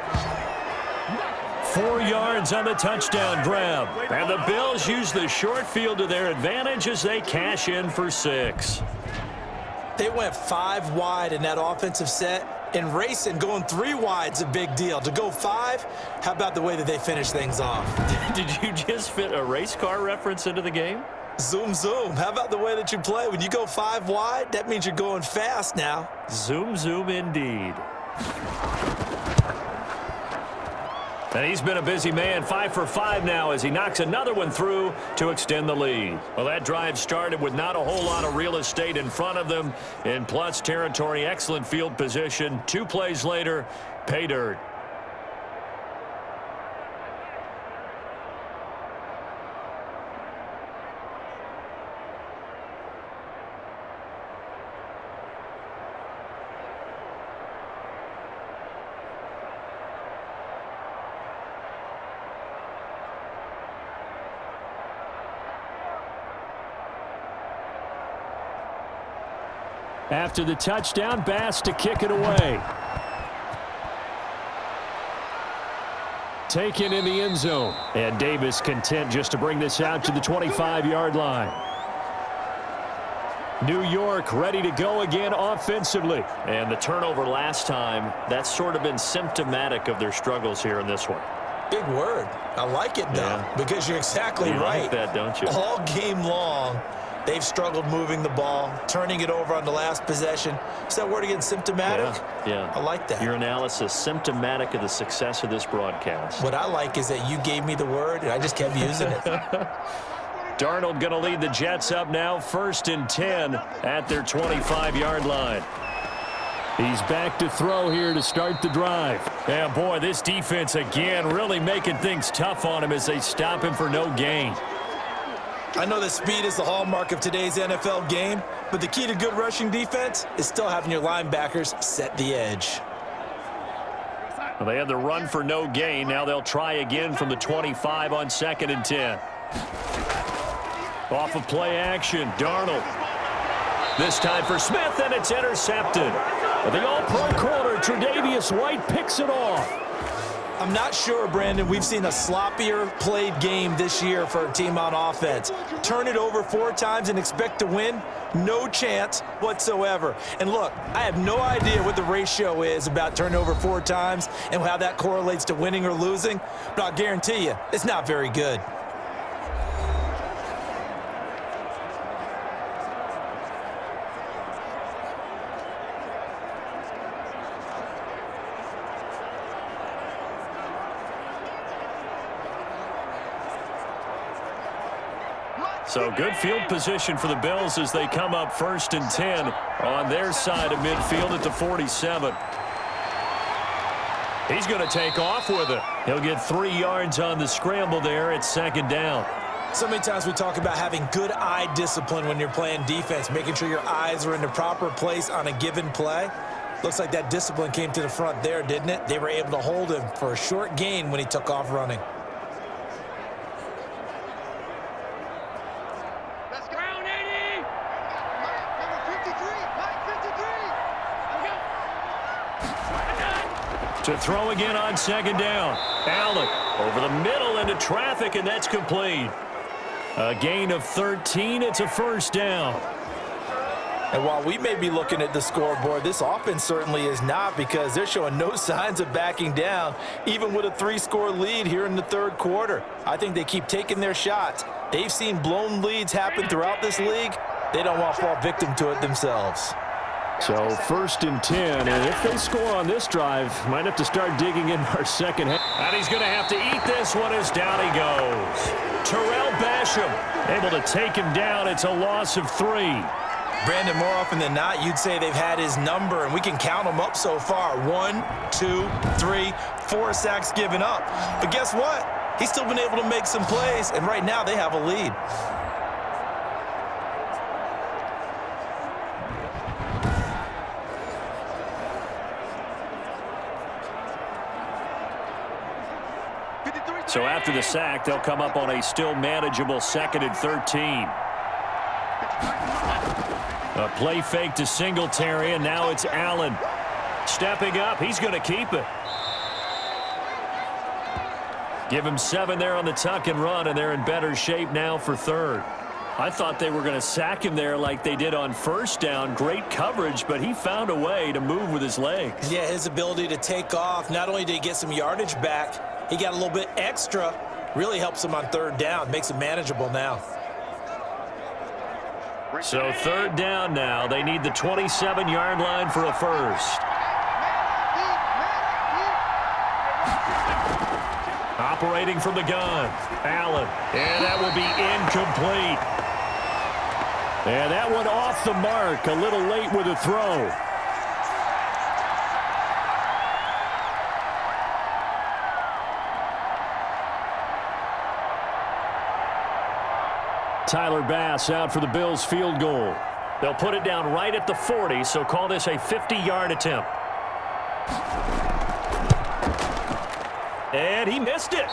4 yards on the touchdown grab. And the Bills use the short field to their advantage as they cash in for 6. They went 5 wide in that offensive set. And racing, going 3 wide's a big deal. To go 5, how about the way that they finish things off? Did you just fit a race car reference into the game? Zoom, zoom. How about the way that you play? When you go 5 wide, that means you're going fast now. Zoom, zoom indeed. And he's been a busy man, 5 for 5 now as he knocks another one through to extend the lead. Well, that drive started with not a whole lot of real estate in front of them. In plus territory, excellent field position. 2 plays later, pay dirt. After the touchdown, Bass to kick it away. Taken in the end zone. And Davis content just to bring this out to the 25-yard line. New York ready to go again offensively. And the turnover last time, that's sort of been symptomatic of their struggles here in this one. Big word. I like it, though, because you're exactly You right. like that, don't you? All game long, they've struggled moving the ball, turning it over on the last possession. Is that word again, symptomatic? Yeah. I like that. Your analysis, symptomatic of the success of this broadcast. What I like is that you gave me the word, and I just kept using it. Darnold going to lead the Jets up now, 1st and 10 at their 25-yard line. He's back to throw here to start the drive. Yeah, boy, this defense again really making things tough on him as they stop him for no gain. I know that speed is the hallmark of today's NFL game, but the key to good rushing defense is still having your linebackers set the edge. Well, they had the run for no gain. Now they'll try again from the 25 on 2nd and 10. Off of play action, Darnold. This time for Smith, and it's intercepted. The all-pro corner, Tre'Davious White, picks it off. I'm not sure, Brandon, we've seen a sloppier played game this year for a team on offense. Turn it over 4 times and expect to win? No chance whatsoever. And look, I have no idea what the ratio is about turning over 4 times and how that correlates to winning or losing, but I'll guarantee you, it's not very good. So good field position for the Bills as they come up 1st and 10 on their side of midfield at the 47. He's going to take off with it. He'll get 3 yards on the scramble there at 2nd down. So many times we talk about having good eye discipline when you're playing defense, making sure your eyes are in the proper place on a given play. Looks like that discipline came to the front there, didn't it? They were able to hold him for a short gain when he took off running. To throw again on 2nd down. Allen over the middle into traffic, and that's complete. A gain of 13. It's a 1st down. And while we may be looking at the scoreboard, this offense certainly is not, because they're showing no signs of backing down, even with a 3-score lead here in the 3rd quarter. I think they keep taking their shots. They've seen blown leads happen throughout this league. They don't want to fall victim to it themselves. So 1st and 10, and if they score on this drive, might have to start digging in our second half. And he's going to have to eat this one as down he goes. Terrell Basham able to take him down. It's a loss of 3. Brandon, more often than not, you'd say they've had his number, and we can count them up so far. 1, 2, 3, 4 sacks given up. But guess what? He's still been able to make some plays, and right now they have a lead. So after the sack, they'll come up on a still manageable 2nd and 13. A play fake to Singletary, and now it's Allen. Stepping up, he's going to keep it. Give him 7 there on the tuck and run, and they're in better shape now for 3rd. I thought they were going to sack him there like they did on 1st down. Great coverage, but he found a way to move with his legs. Yeah, his ability to take off, not only did he get some yardage back, he got a little bit extra. Really helps him on 3rd down, makes it manageable now. So 3rd down now. They need the 27-yard line for a 1st. Operating from the gun, Allen, and that will be incomplete. And that one off the mark, a little late with a throw. Tyler Bass out for the Bills field goal. They'll put it down right at the 40, so call this a 50-yard attempt. And he missed it.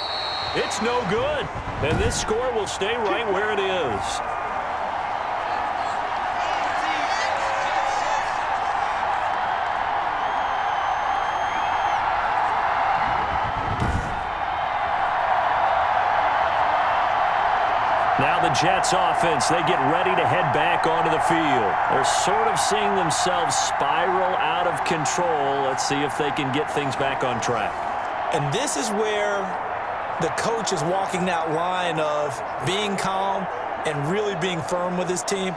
It's no good. And this score will stay right where it is. Now the Jets offense, they get ready to head back onto the field. They're sort of seeing themselves spiral out of control. Let's see if they can get things back on track. And this is where the coach is walking that line of being calm and really being firm with his team.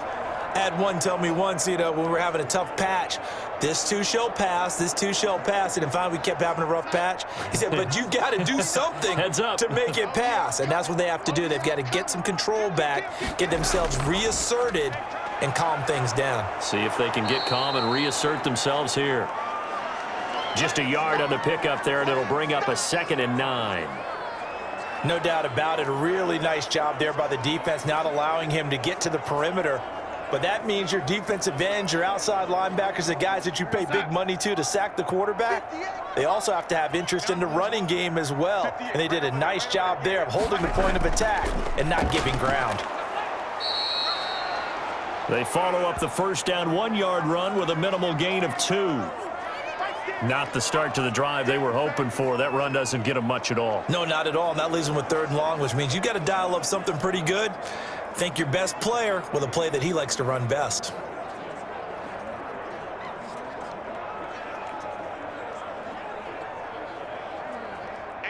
I had one tell me once, when we were having a tough patch, this too shall pass, this too shall pass. And finally we kept having a rough patch. He said, but you got to do something to make it pass. And that's what they have to do. They've got to get some control back, get themselves reasserted, and calm things down. See if they can get calm and reassert themselves here. Just a yard on the pickup there, and it'll bring up a 2nd and 9. No doubt about it. A really nice job there by the defense, not allowing him to get to the perimeter. But that means your defensive ends, your outside linebackers, the guys that you pay big money to sack the quarterback, they also have to have interest in the running game as well. And they did a nice job there of holding the point of attack and not giving ground. They follow up the first down 1-yard run with a minimal gain of 2. Not the start to the drive they were hoping for. That run doesn't get them much at all. No, not at all. And that leaves them with 3rd and long, which means you got to dial up something pretty good. Think your best player with a play that he likes to run best.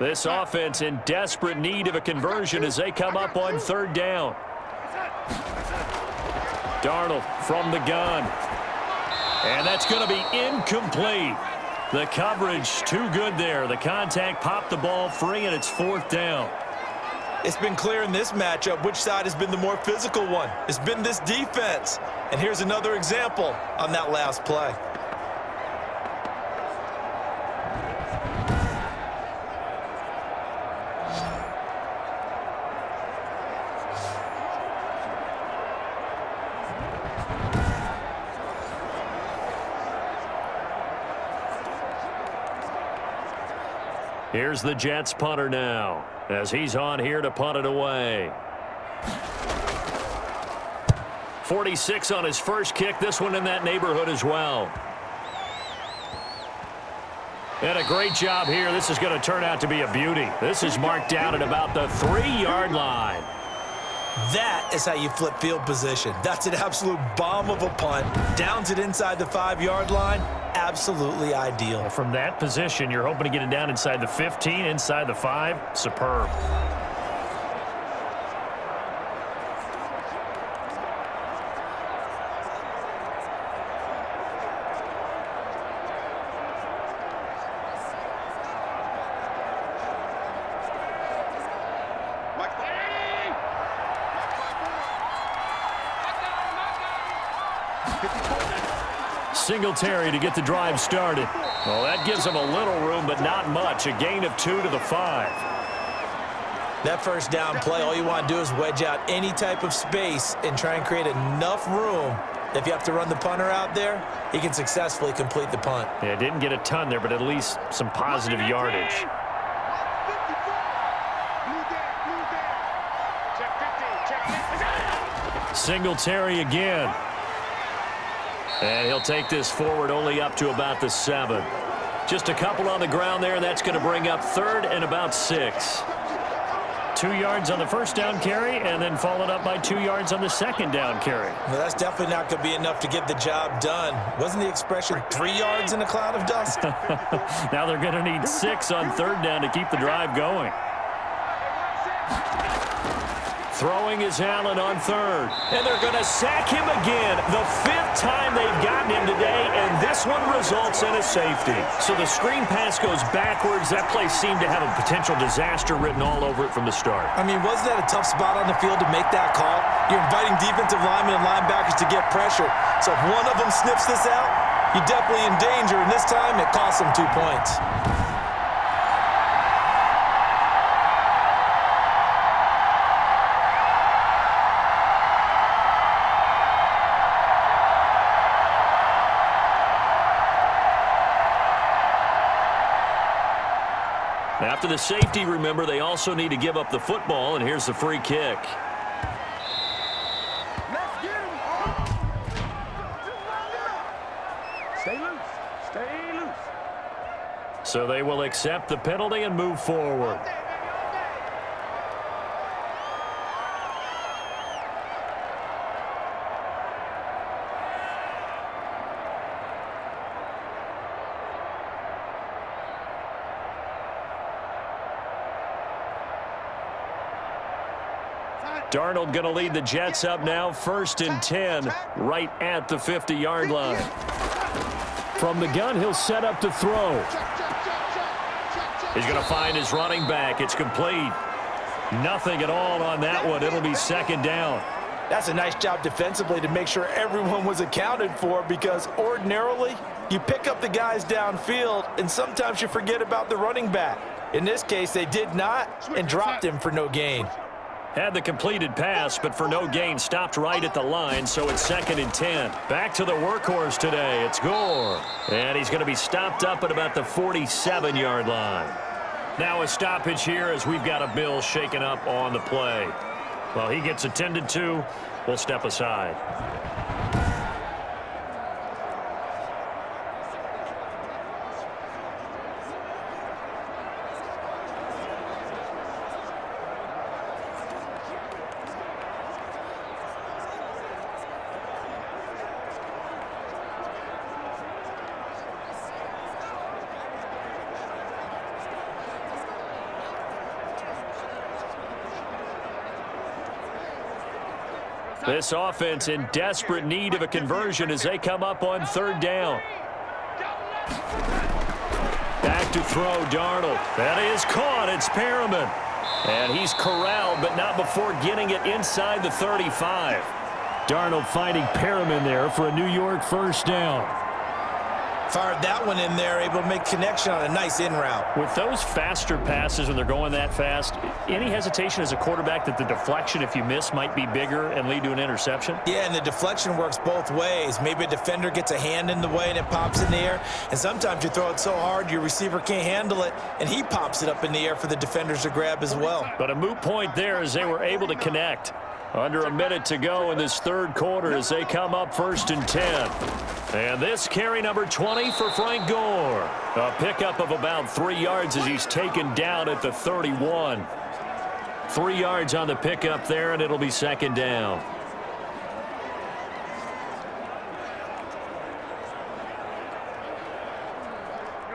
This offense in desperate need of a conversion as they come up on 3rd down. Darnold from the gun. And that's going to be incomplete. The coverage too good there. The contact popped the ball free, and it's 4th down. It's been clear in this matchup which side has been the more physical one. It's been this defense. And here's another example on that last play. Here's the Jets punter now, as he's on here to punt it away. 46 on his first kick, this one in that neighborhood as well. And a great job here. This is going to turn out to be a beauty. This is marked down at about the 3-yard line. That is how you flip field position. That's an absolute bomb of a punt. Downs it inside the 5-yard line. Absolutely ideal. Well, from that position, you're hoping to get it down inside the 15, inside the 5. Superb. Singletary to get the drive started. Well, that gives them a little room, but not much. A gain of 2 to the 5. That first down play, all you want to do is wedge out any type of space and try and create enough room. If you have to run the punter out there, he can successfully complete the punt. Yeah, didn't get a ton there, but at least some positive yardage. Singletary again. And he'll take this forward only up to about the 7. Just a couple on the ground there. That's going to bring up 3rd and about 6. 2 yards on the first down carry, and then followed up by 2 yards on the second down carry. Well, that's definitely not going to be enough to get the job done. Wasn't the expression 3 yards in a cloud of dust? Now they're going to need 6 on 3rd down to keep the drive going. Throwing is Allen on 3rd. And they're going to sack him again. The 5th time they've gotten him today, and this one results in a safety. So the screen pass goes backwards. That play seemed to have a potential disaster written all over it from the start. I mean, wasn't that a tough spot on the field to make that call? You're inviting defensive linemen and linebackers to get pressure. So if one of them sniffs this out, you're definitely in danger. And this time, it costs them 2 points. After the safety, remember, they also need to give up the football, and here's the free kick. Let's get him. Stay loose. Stay loose. So they will accept the penalty and move forward. Darnold going to lead the Jets up now, 1st and 10, right at the 50-yard line. From the gun, he'll set up to throw. He's going to find his running back. It's complete. Nothing at all on that one. It'll be 2nd down. That's a nice job defensively to make sure everyone was accounted for, because ordinarily you pick up the guys downfield and sometimes you forget about the running back. In this case, they did not and dropped him for no gain. Had the completed pass, but for no gain, stopped right at the line, so it's 2nd and 10. Back to the workhorse today. It's Gore. And he's going to be stopped up at about the 47-yard line. Now a stoppage here as we've got a Bill shaken up on the play. Well, he gets attended to. We'll step aside. This offense in desperate need of a conversion as they come up on 3rd down. Back to throw, Darnold. That is caught. It's Perriman. And he's corralled, but not before getting it inside the 35. Darnold finding Perriman there for a New York 1st down. Fired that one in there, able to make connection on a nice in route. With those faster passes when they're going that fast, any hesitation as a quarterback that the deflection, if you miss, might be bigger and lead to an interception? Yeah, and the deflection works both ways. Maybe a defender gets a hand in the way and it pops in the air. And sometimes you throw it so hard your receiver can't handle it, and he pops it up in the air for the defenders to grab as well. But a moot point there as they were able to connect. Under a minute to go in this 3rd quarter as they come up 1st and 10. And this carry number 20 for Frank Gore. A pickup of about 3 yards as he's taken down at the 31. 3 yards on the pickup there, and it'll be 2nd down.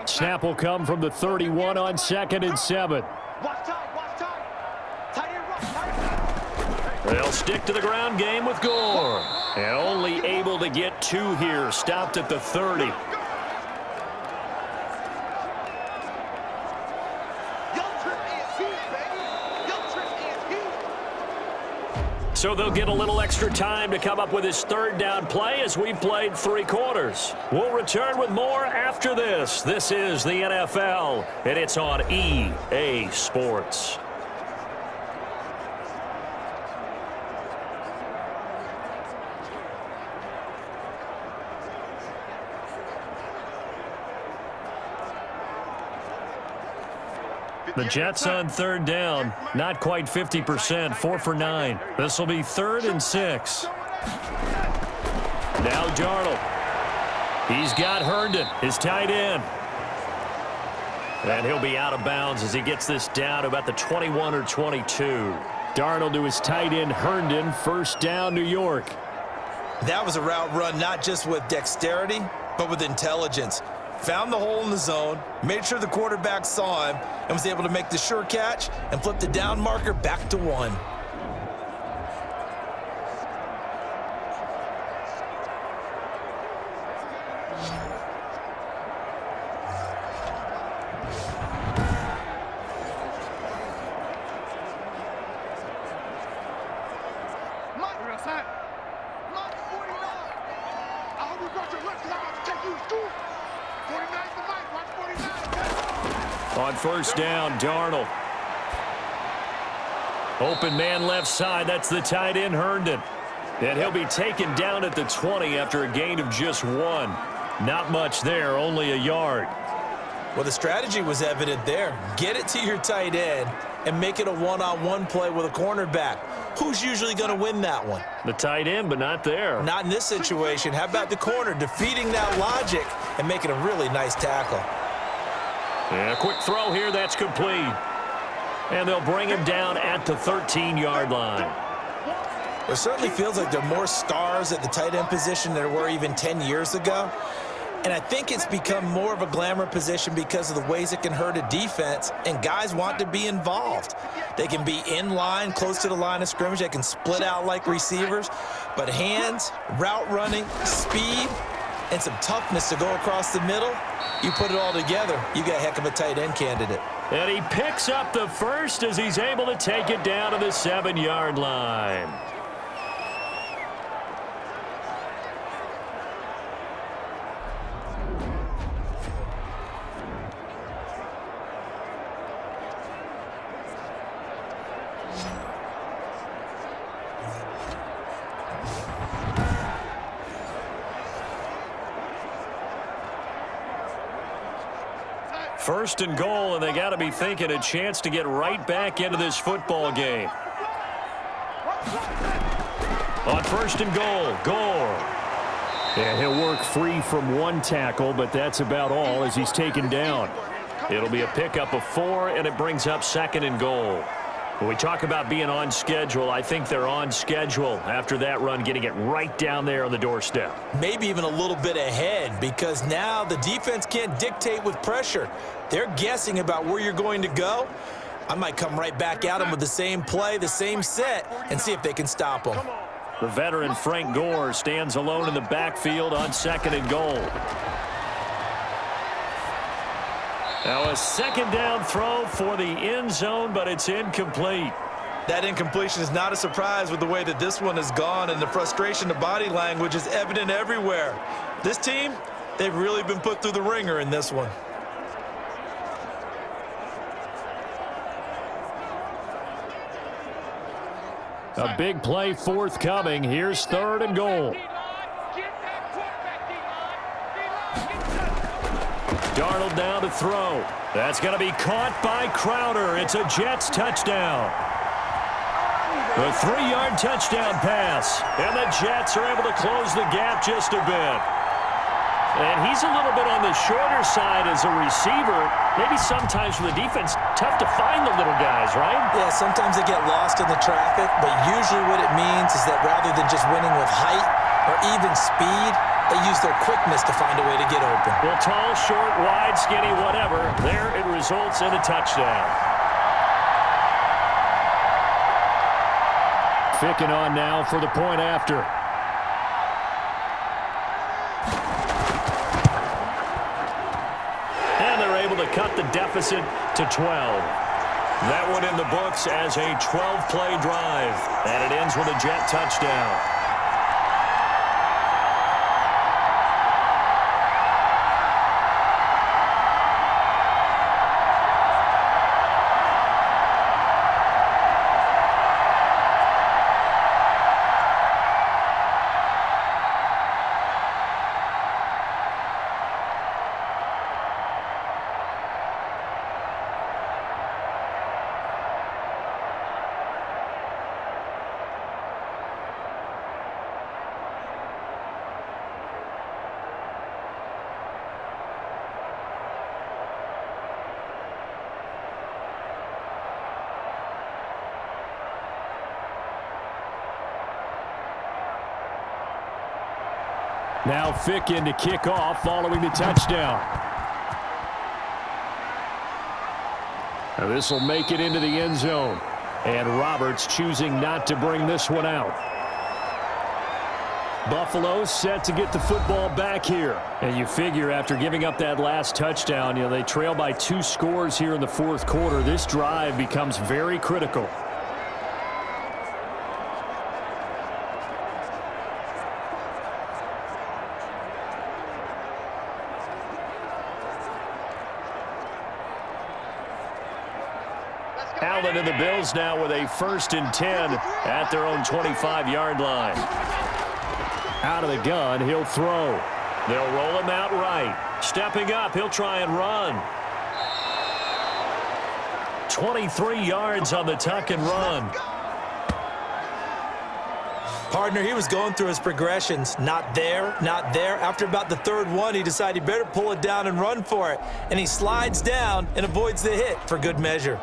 Snap will come from the 31 on 2nd and 7. They'll stick to the ground game with Gore. And only able to get 2 here. Stopped at the 30. So they'll get a little extra time to come up with his 3rd down play as we've played 3 quarters. We'll return with more after this. This is the NFL, and it's on EA Sports. The Jets on 3rd down, not quite 50%, 4 for 9. This will be 3rd and 6. Now Darnold. He's got Herndon, his tight end. And he'll be out of bounds as he gets this down to about the 21 or 22. Darnold to his tight end Herndon, 1st down New York. That was a route run not just with dexterity, but with intelligence. Found the hole in the zone, made sure the quarterback saw him, and was able to make the sure catch and flip the down marker back to 1. On 1st down, Darnold. Open man left side. That's the tight end, Herndon. And he'll be taken down at the 20 after a gain of just 1. Not much there, only a yard. Well, the strategy was evident there. Get it to your tight end and make it a one-on-one play with a cornerback. Who's usually going to win that one? The tight end, but not there. Not in this situation. How about the corner defeating that logic and making a really nice tackle? And a quick throw here, that's complete. And they'll bring him down at the 13-yard line. It certainly feels like there are more stars at the tight end position than there were even 10 years ago. And I think it's become more of a glamour position because of the ways it can hurt a defense, and guys want to be involved. They can be in line, close to the line of scrimmage. They can split out like receivers. But hands, route running, speed, and some toughness to go across the middle, you put it all together, you got a heck of a tight end candidate. And he picks up the first as he's able to take it down to the 7-yard line. First and goal, and they got to be thinking a chance to get right back into this football game. On first and goal, Gore. And he'll work free from one tackle, but that's about all as he's taken down. It'll be a pickup of 4, and it brings up second and goal. When we talk about being on schedule, I think they're on schedule after that run, getting it right down there on the doorstep. Maybe even a little bit ahead, because now the defense can't dictate with pressure. They're guessing about where you're going to go. I might come right back at them with the same play, the same set, and see if they can stop them. The veteran Frank Gore stands alone in the backfield on second and goal. Now a second down throw for the end zone, but it's incomplete. That incompletion is not a surprise with the way that this one has gone, and the frustration, the body language is evident everywhere. This team, they've really been put through the ringer in this one. A big play forthcoming. Here's third and goal. Darnold down to throw. That's going to be caught by Crowder. It's a Jets touchdown. A 3-yard touchdown pass. And the Jets are able to close the gap just a bit. And he's a little bit on the shorter side as a receiver. Maybe sometimes for the defense, tough to find the little guys, right? Yeah, sometimes they get lost in the traffic, but usually what it means is that rather than just winning with height or even speed, they use their quickness to find a way to get open. Well, tall, short, wide, skinny, whatever. There it results in a touchdown. Ficking on now for the point after. And they're able to cut the deficit to 12. That one in the books as a 12-play drive. And it ends with a Jet touchdown. Now Ficken to kick off following the touchdown. Now this will make it into the end zone. And Roberts choosing not to bring this one out. Buffalo set to get the football back here. And you figure after giving up that last touchdown, they trail by 2 scores here in the fourth quarter. This drive becomes very critical. Allen and the Bills now with a 1st and 10 at their own 25-yard line. Out of the gun, he'll throw. They'll roll him out right. Stepping up, he'll try and run. 23 yards on the tuck and run. Partner, he was going through his progressions. Not there, not there. After about the 3rd one, he decided he better pull it down and run for it. And he slides down and avoids the hit for good measure.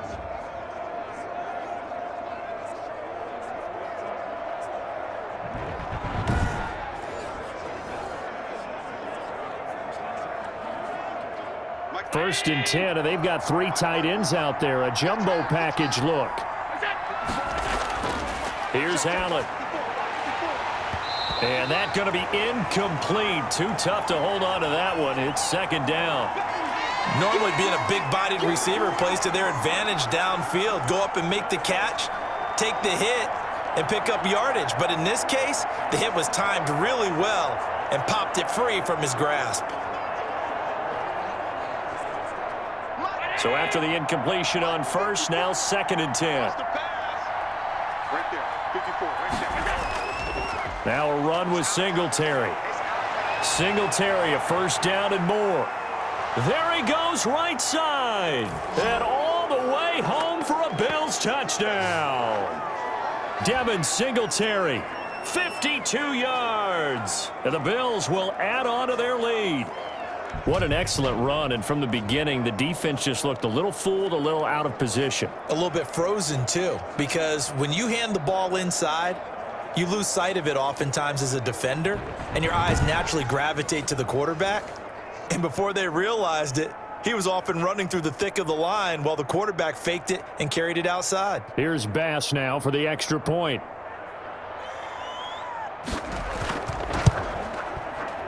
First and 10, and they've got 3 tight ends out there. A jumbo package look. Here's Allen. And that's going to be incomplete. Too tough to hold on to that one. It's second down. Normally being a big-bodied receiver plays to their advantage downfield. Go up and make the catch, take the hit, and pick up yardage. But in this case, the hit was timed really well and popped it free from his grasp. So after the incompletion on first, now second and 10. Right there, 54, right there. Now a run with Singletary. Singletary, a first down and more. There he goes, right side. And all the way home for a Bills touchdown. Devin Singletary, 52 yards. And the Bills will add on to their lead. What an excellent run, and from the beginning, the defense just looked a little fooled, a little out of position. A little bit frozen, too, because when you hand the ball inside, you lose sight of it oftentimes as a defender, and your eyes naturally gravitate to the quarterback. And before they realized it, he was off and running through the thick of the line while the quarterback faked it and carried it outside. Here's Bass now for the extra point.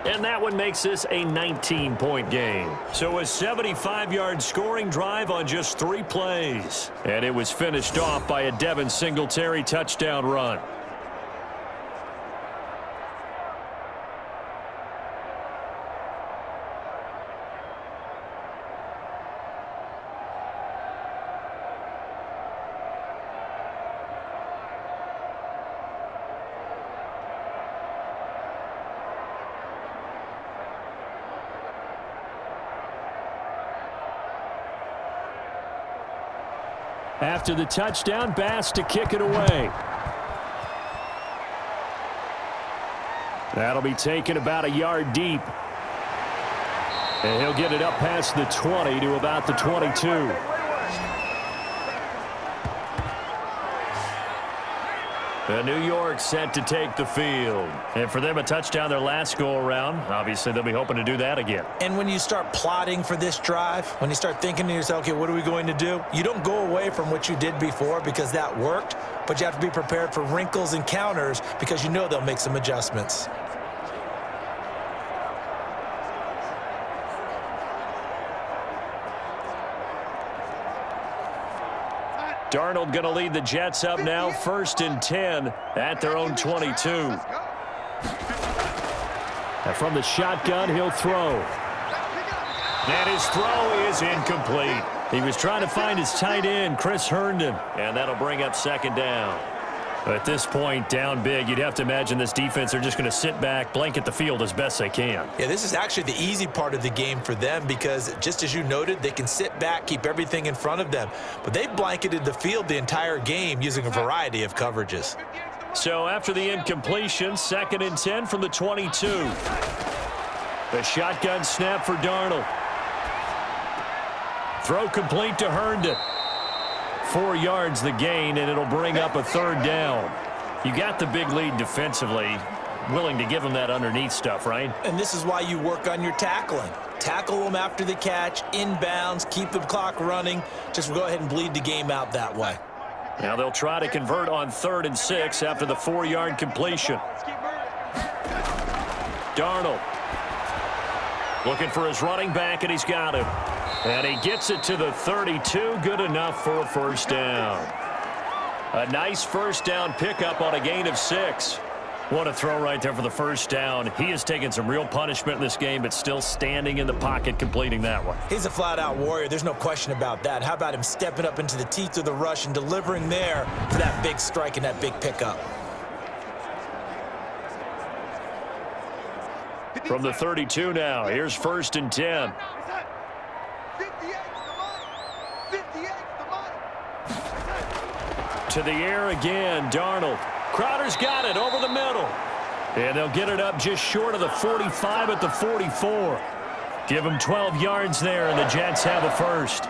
And that one makes this a 19-point game. So a 75-yard scoring drive on just 3 plays. And it was finished off by a Devin Singletary touchdown run. After the touchdown, Bass to kick it away. That'll be taken about a yard deep. And he'll get it up past the 20 to about the 22. The New York set to take the field. And for them, a touchdown their last go-around. Obviously, they'll be hoping to do that again. And when you start plotting for this drive, when you start thinking to yourself, okay, what are we going to do? You don't go away from what you did before because that worked, but you have to be prepared for wrinkles and counters because you know they'll make some adjustments. Darnold going to lead the Jets up now, first and 10 at their own 22. And from the shotgun, he'll throw. And his throw is incomplete. He was trying to find his tight end, Chris Herndon. And that'll bring up second down. At this point, down big, you'd have to imagine this defense are just going to sit back, blanket the field as best they can. Yeah, this is actually the easy part of the game for them because, just as you noted, they can sit back, keep everything in front of them. But they've blanketed the field the entire game using a variety of coverages. So after the incompletion, second and 10 from the 22. The shotgun snap for Darnold. Throw complete to Herndon. 4 yards the gain, and it'll bring up a third down. You got the big lead defensively. Willing to give them that underneath stuff, right? And this is why you work on your tackling. Tackle them after the catch, inbounds, keep the clock running. Just go ahead and bleed the game out that way. Now they'll try to convert on 3rd and 6 after the 4-yard completion. Darnold looking for his running back, and he's got him. And he gets it to the 32. Good enough for a first down. A nice first down pickup on a gain of 6. What a throw right there for the first down. He has taken some real punishment in this game, but still standing in the pocket, completing that one. He's a flat-out warrior. There's no question about that. How about him stepping up into the teeth of the rush and delivering there for that big strike and that big pickup? From the 32 now, here's first and 10. To the air again, Darnold. Crowder's got it over the middle. And they'll get it up just short of the 45 at the 44. Give them 12 yards there, and the Jets have a first.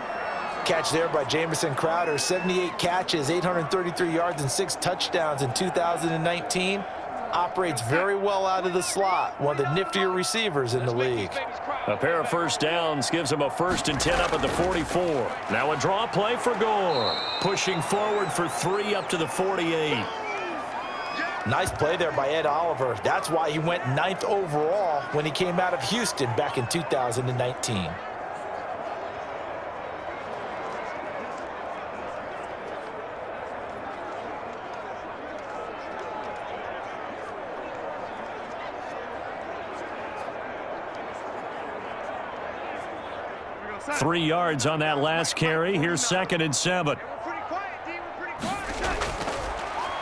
Catch there by Jamison Crowder. 78 catches, 833 yards, and 6 touchdowns in 2019. Operates very well out of the slot. One of the niftier receivers in the league. A pair of first downs gives him a 1st and 10 up at the 44. Now a draw play for Gore. Pushing forward for 3 up to the 48. Nice play there by Ed Oliver. That's why he went 9th overall when he came out of Houston back in 2019. Three yards on that last carry. Here's 2nd and 7.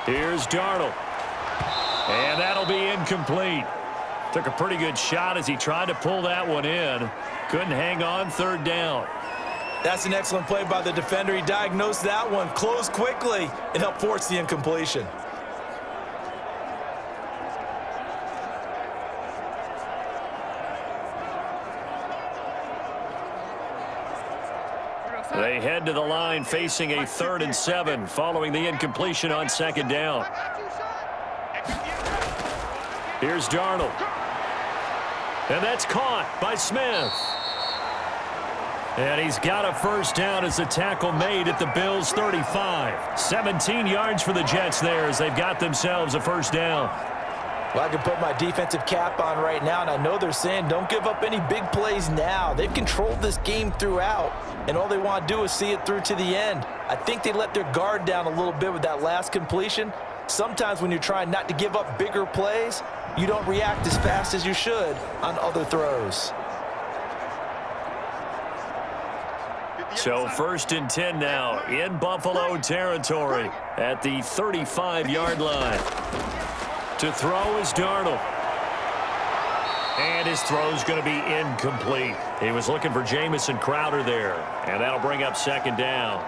Here's Darnold. And that'll be incomplete. Took a pretty good shot as he tried to pull that one in. Couldn't hang on, 3rd down. That's an excellent play by the defender. He diagnosed that one, closed quickly, and helped force the incompletion. They head to the line facing a 3rd and 7 following the incompletion on 2nd down. Here's Darnold. And that's caught by Smith. And he's got a 1st down as the tackle made at the Bills' 35. 17 yards for the Jets there as they've got themselves a 1st down. Well, I can put my defensive cap on right now, and I know they're saying don't give up any big plays now. They've controlled this game throughout, and all they want to do is see it through to the end. I think they let their guard down a little bit with that last completion. Sometimes when you're trying not to give up bigger plays, you don't react as fast as you should on other throws. So 1st and 10 now in Buffalo territory at the 35-yard line. To throw is Darnold. And his throw's going to be incomplete. He was looking for Jamison Crowder there. And that'll bring up 2nd down.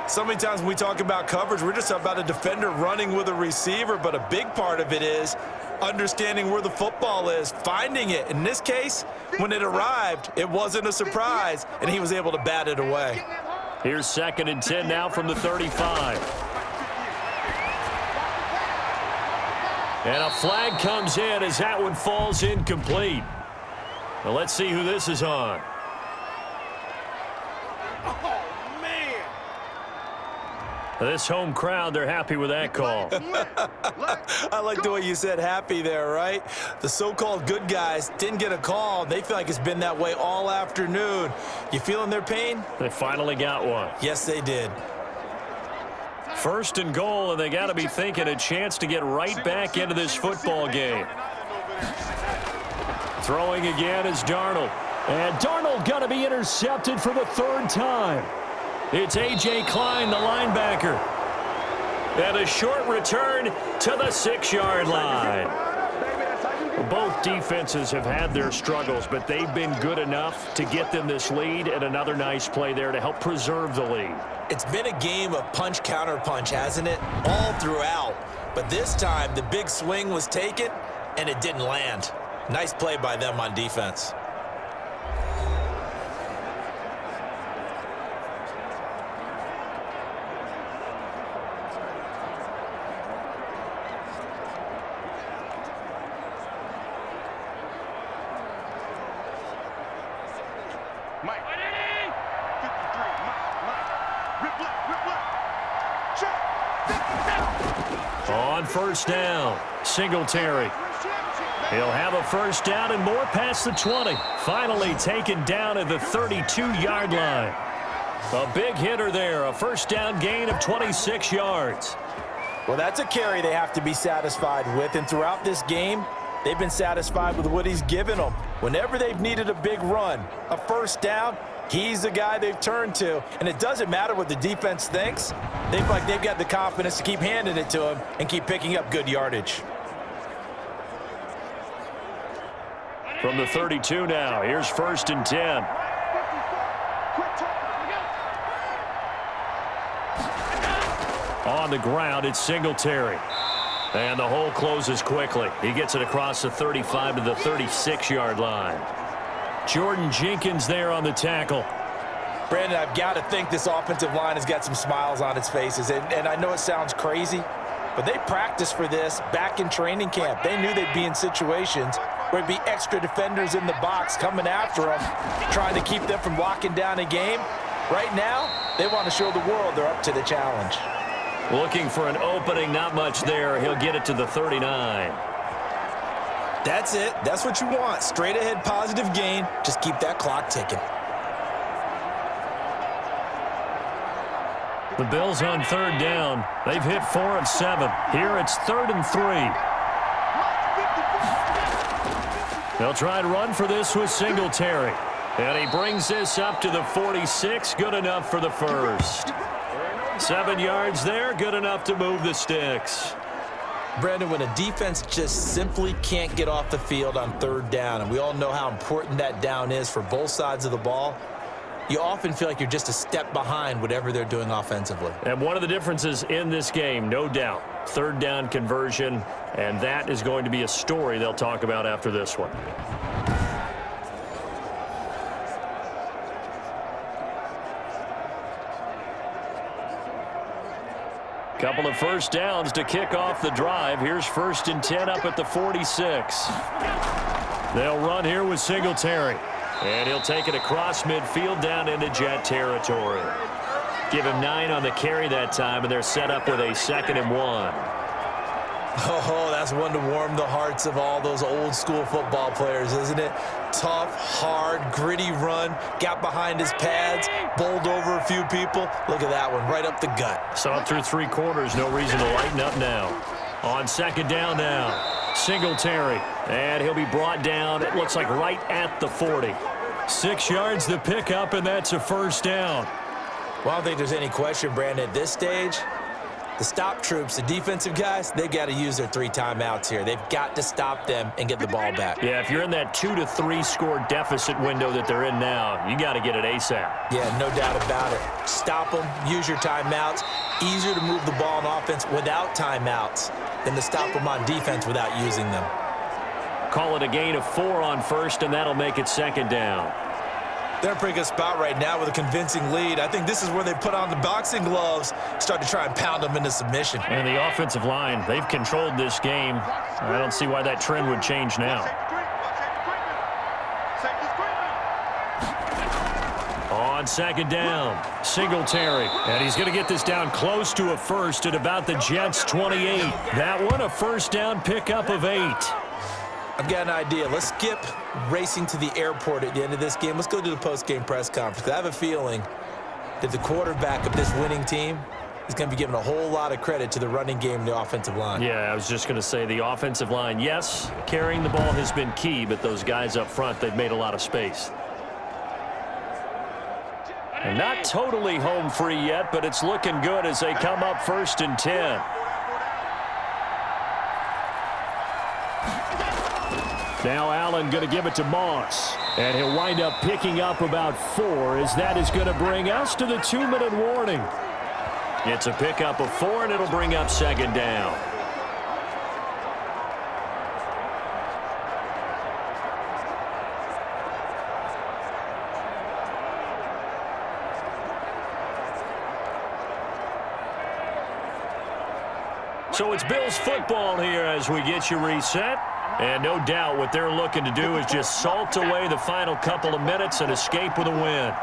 So many times when we talk about coverage, we're just about a defender running with a receiver, but a big part of it is understanding where the football is, finding it. In this case, when it arrived, it wasn't a surprise, and he was able to bat it away. Here's 2nd and 10 now from the 35. And a flag comes in as that one falls incomplete. Now let's see who this is on. Oh, man. This home crowd, they're happy with that call. I like the way you said happy there, right? The so-called good guys didn't get a call. They feel like it's been that way all afternoon. You feeling their pain? They finally got one. Yes, they did. 1st and goal, and they got to be thinking a chance to get right back into this football game. Throwing again is Darnold. And Darnold going to be intercepted for the 3rd time. It's A.J. Klein, the linebacker. And a short return to the 6-yard line. Both defenses have had their struggles, but they've been good enough to get them this lead, and another nice play there to help preserve the lead. It's been a game of punch-counter-punch, hasn't it? All throughout. But this time, the big swing was taken, and it didn't land. Nice play by them on defense. Mike. 53. Mike. Rip left. Check. On 1st down, Singletary. He'll have a 1st down and more past the 20. Finally taken down at the 32-yard line. A big hitter there, a 1st down gain of 26 yards. Well, that's a carry they have to be satisfied with, and throughout this game, they've been satisfied with what he's given them. Whenever they've needed a big run, a 1st down, he's the guy they've turned to. And it doesn't matter what the defense thinks. They feel like they've got the confidence to keep handing it to him and keep picking up good yardage. From the 32 now, here's 1st and 10. On the ground, it's Singletary. And the hole closes quickly. He gets it across the 35 to the 36-yard line. Jordan Jenkins there on the tackle. Brandon, I've got to think this offensive line has got some smiles on its faces. And I know it sounds crazy, but they practiced for this back in training camp. They knew they'd be in situations There'd be extra defenders in the box coming after them, trying to keep them from locking down a game. Right now, they want to show the world they're up to the challenge. Looking for an opening, not much there. He'll get it to the 39. That's it. That's what you want. Straight ahead positive gain. Just keep that clock ticking. The Bills on third down. They've hit 4 of 7. Here it's 3rd and 3. They'll try and run for this with Singletary. And he brings this up to the 46. Good enough for the first. 7 yards there. Good enough to move the sticks. Brandon, when a defense just simply can't get off the field on third down, and we all know how important that down is for both sides of the ball, you often feel like you're just a step behind whatever they're doing offensively. And one of the differences in this game, no doubt, third down conversion, and that is going to be a story they'll talk about after this one. Couple of first downs to kick off the drive. Here's 1st and 10 up at the 46. They'll run here with Singletary. And he'll take it across midfield down into Jet territory. Give him 9 on the carry that time, and they're set up with a 2nd and 1. Oh, that's one to warm the hearts of all those old school football players, isn't it? Tough, hard, gritty run, got behind his pads, bowled over a few people. Look at that one, right up the gut. Saw it through 3 quarters, no reason to lighten up now. On 2nd down now. Singletary, and he'll be brought down, it looks like right at the 40. 6 yards the pickup, and that's a first down. Well, I don't think there's any question, Brandon, at this stage, the stop troops, the defensive guys, they got to use their 3 timeouts here. They've got to stop them and get the ball back. Yeah, if you're in that 2 to 3 score deficit window that they're in now, you got to get it ASAP. Yeah, no doubt about it. Stop them, use your timeouts. Easier to move the ball on offense without timeouts than to stop them on defense without using them. Call it a gain of 4 on first, and that'll make it 2nd down. They're in a pretty good spot right now with a convincing lead. I think this is where they put on the boxing gloves, start to try and pound them into submission. And the offensive line, they've controlled this game. I don't see why that trend would change now. On 2nd down, Singletary. And he's going to get this down close to a first at about the Jets' 28. That one, a first down pickup of 8. I've got an idea. Let's skip racing to the airport at the end of this game. Let's go to the post-game press conference. I have a feeling that the quarterback of this winning team is going to be giving a whole lot of credit to the running game and the offensive line. Yeah, I was just going to say the offensive line, yes, carrying the ball has been key, but those guys up front, they've made a lot of space. And not totally home free yet, but it's looking good as they come up 1st and 10. Now Allen going to give it to Moss. And he'll wind up picking up about 4 as that is going to bring us to the 2-minute warning. It's a pickup of 4, and it'll bring up 2nd down. So it's Bills football here as we get you reset. And no doubt what they're looking to do is just salt away the final couple of minutes and escape with a win.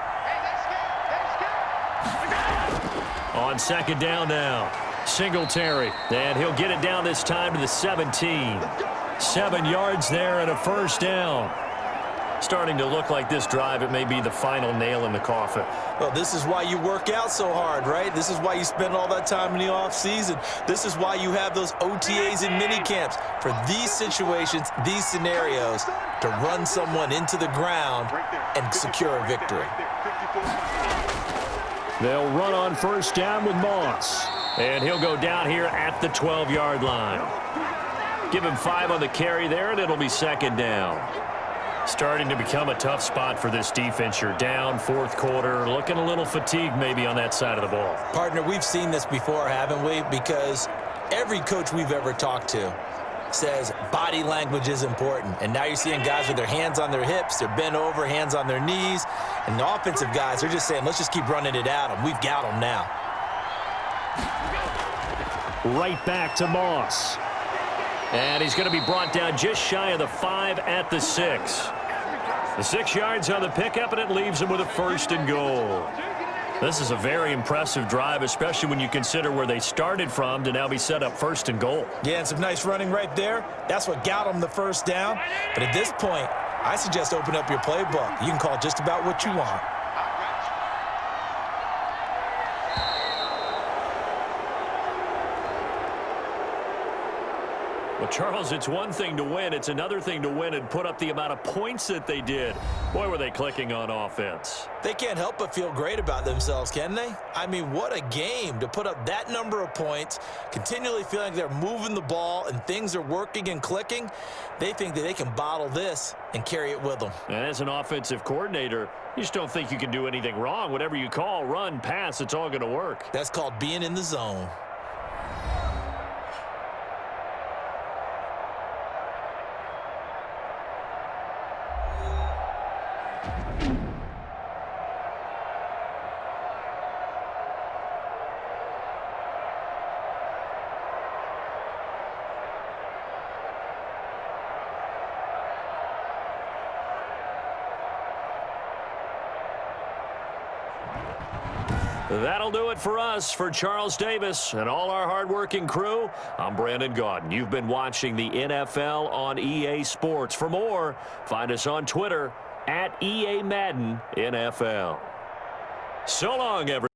On 2nd down now, Singletary. And he'll get it down this time to the 17. 7 yards there and a first down. Starting to look like this drive, it may be the final nail in the coffin. Well, this is why you work out so hard, right? This is why you spend all that time in the offseason. This is why you have those OTAs and mini camps for these situations, these scenarios, to run someone into the ground and secure a victory. They'll run on 1st down with Moss. And he'll go down here at the 12-yard line. Give him 5 on the carry there, and it'll be 2nd down. Starting to become a tough spot for this defense. You're down 4th quarter, looking a little fatigued maybe on that side of the ball. Partner, we've seen this before, haven't we? Because every coach we've ever talked to says body language is important. And now you're seeing guys with their hands on their hips, they're bent over, hands on their knees. And the offensive guys are just saying, let's just keep running it at them. We've got them now. Right back to Moss. And he's going to be brought down just shy of the 5 at the 6. The 6 yards on the pickup, and it leaves him with a 1st and goal. This is a very impressive drive, especially when you consider where they started from to now be set up 1st and goal. Yeah, and some nice running right there. That's what got them the 1st down. But at this point, I suggest open up your playbook. You can call just about what you want. Well, Charles, it's one thing to win. It's another thing to win and put up the amount of points that they did. Boy, were they clicking on offense. They can't help but feel great about themselves, can they? I mean, what a game to put up that number of points, continually feeling like they're moving the ball and things are working and clicking. They think that they can bottle this and carry it with them. And as an offensive coordinator, you just don't think you can do anything wrong. Whatever you call, run, pass, it's all going to work. That's called being in the zone. That'll do it for us. For Charles Davis and all our hardworking crew, I'm Brandon Gaudin. You've been watching the NFL on EA Sports. For more, find us on Twitter @EA Madden NFL. So long, everyone.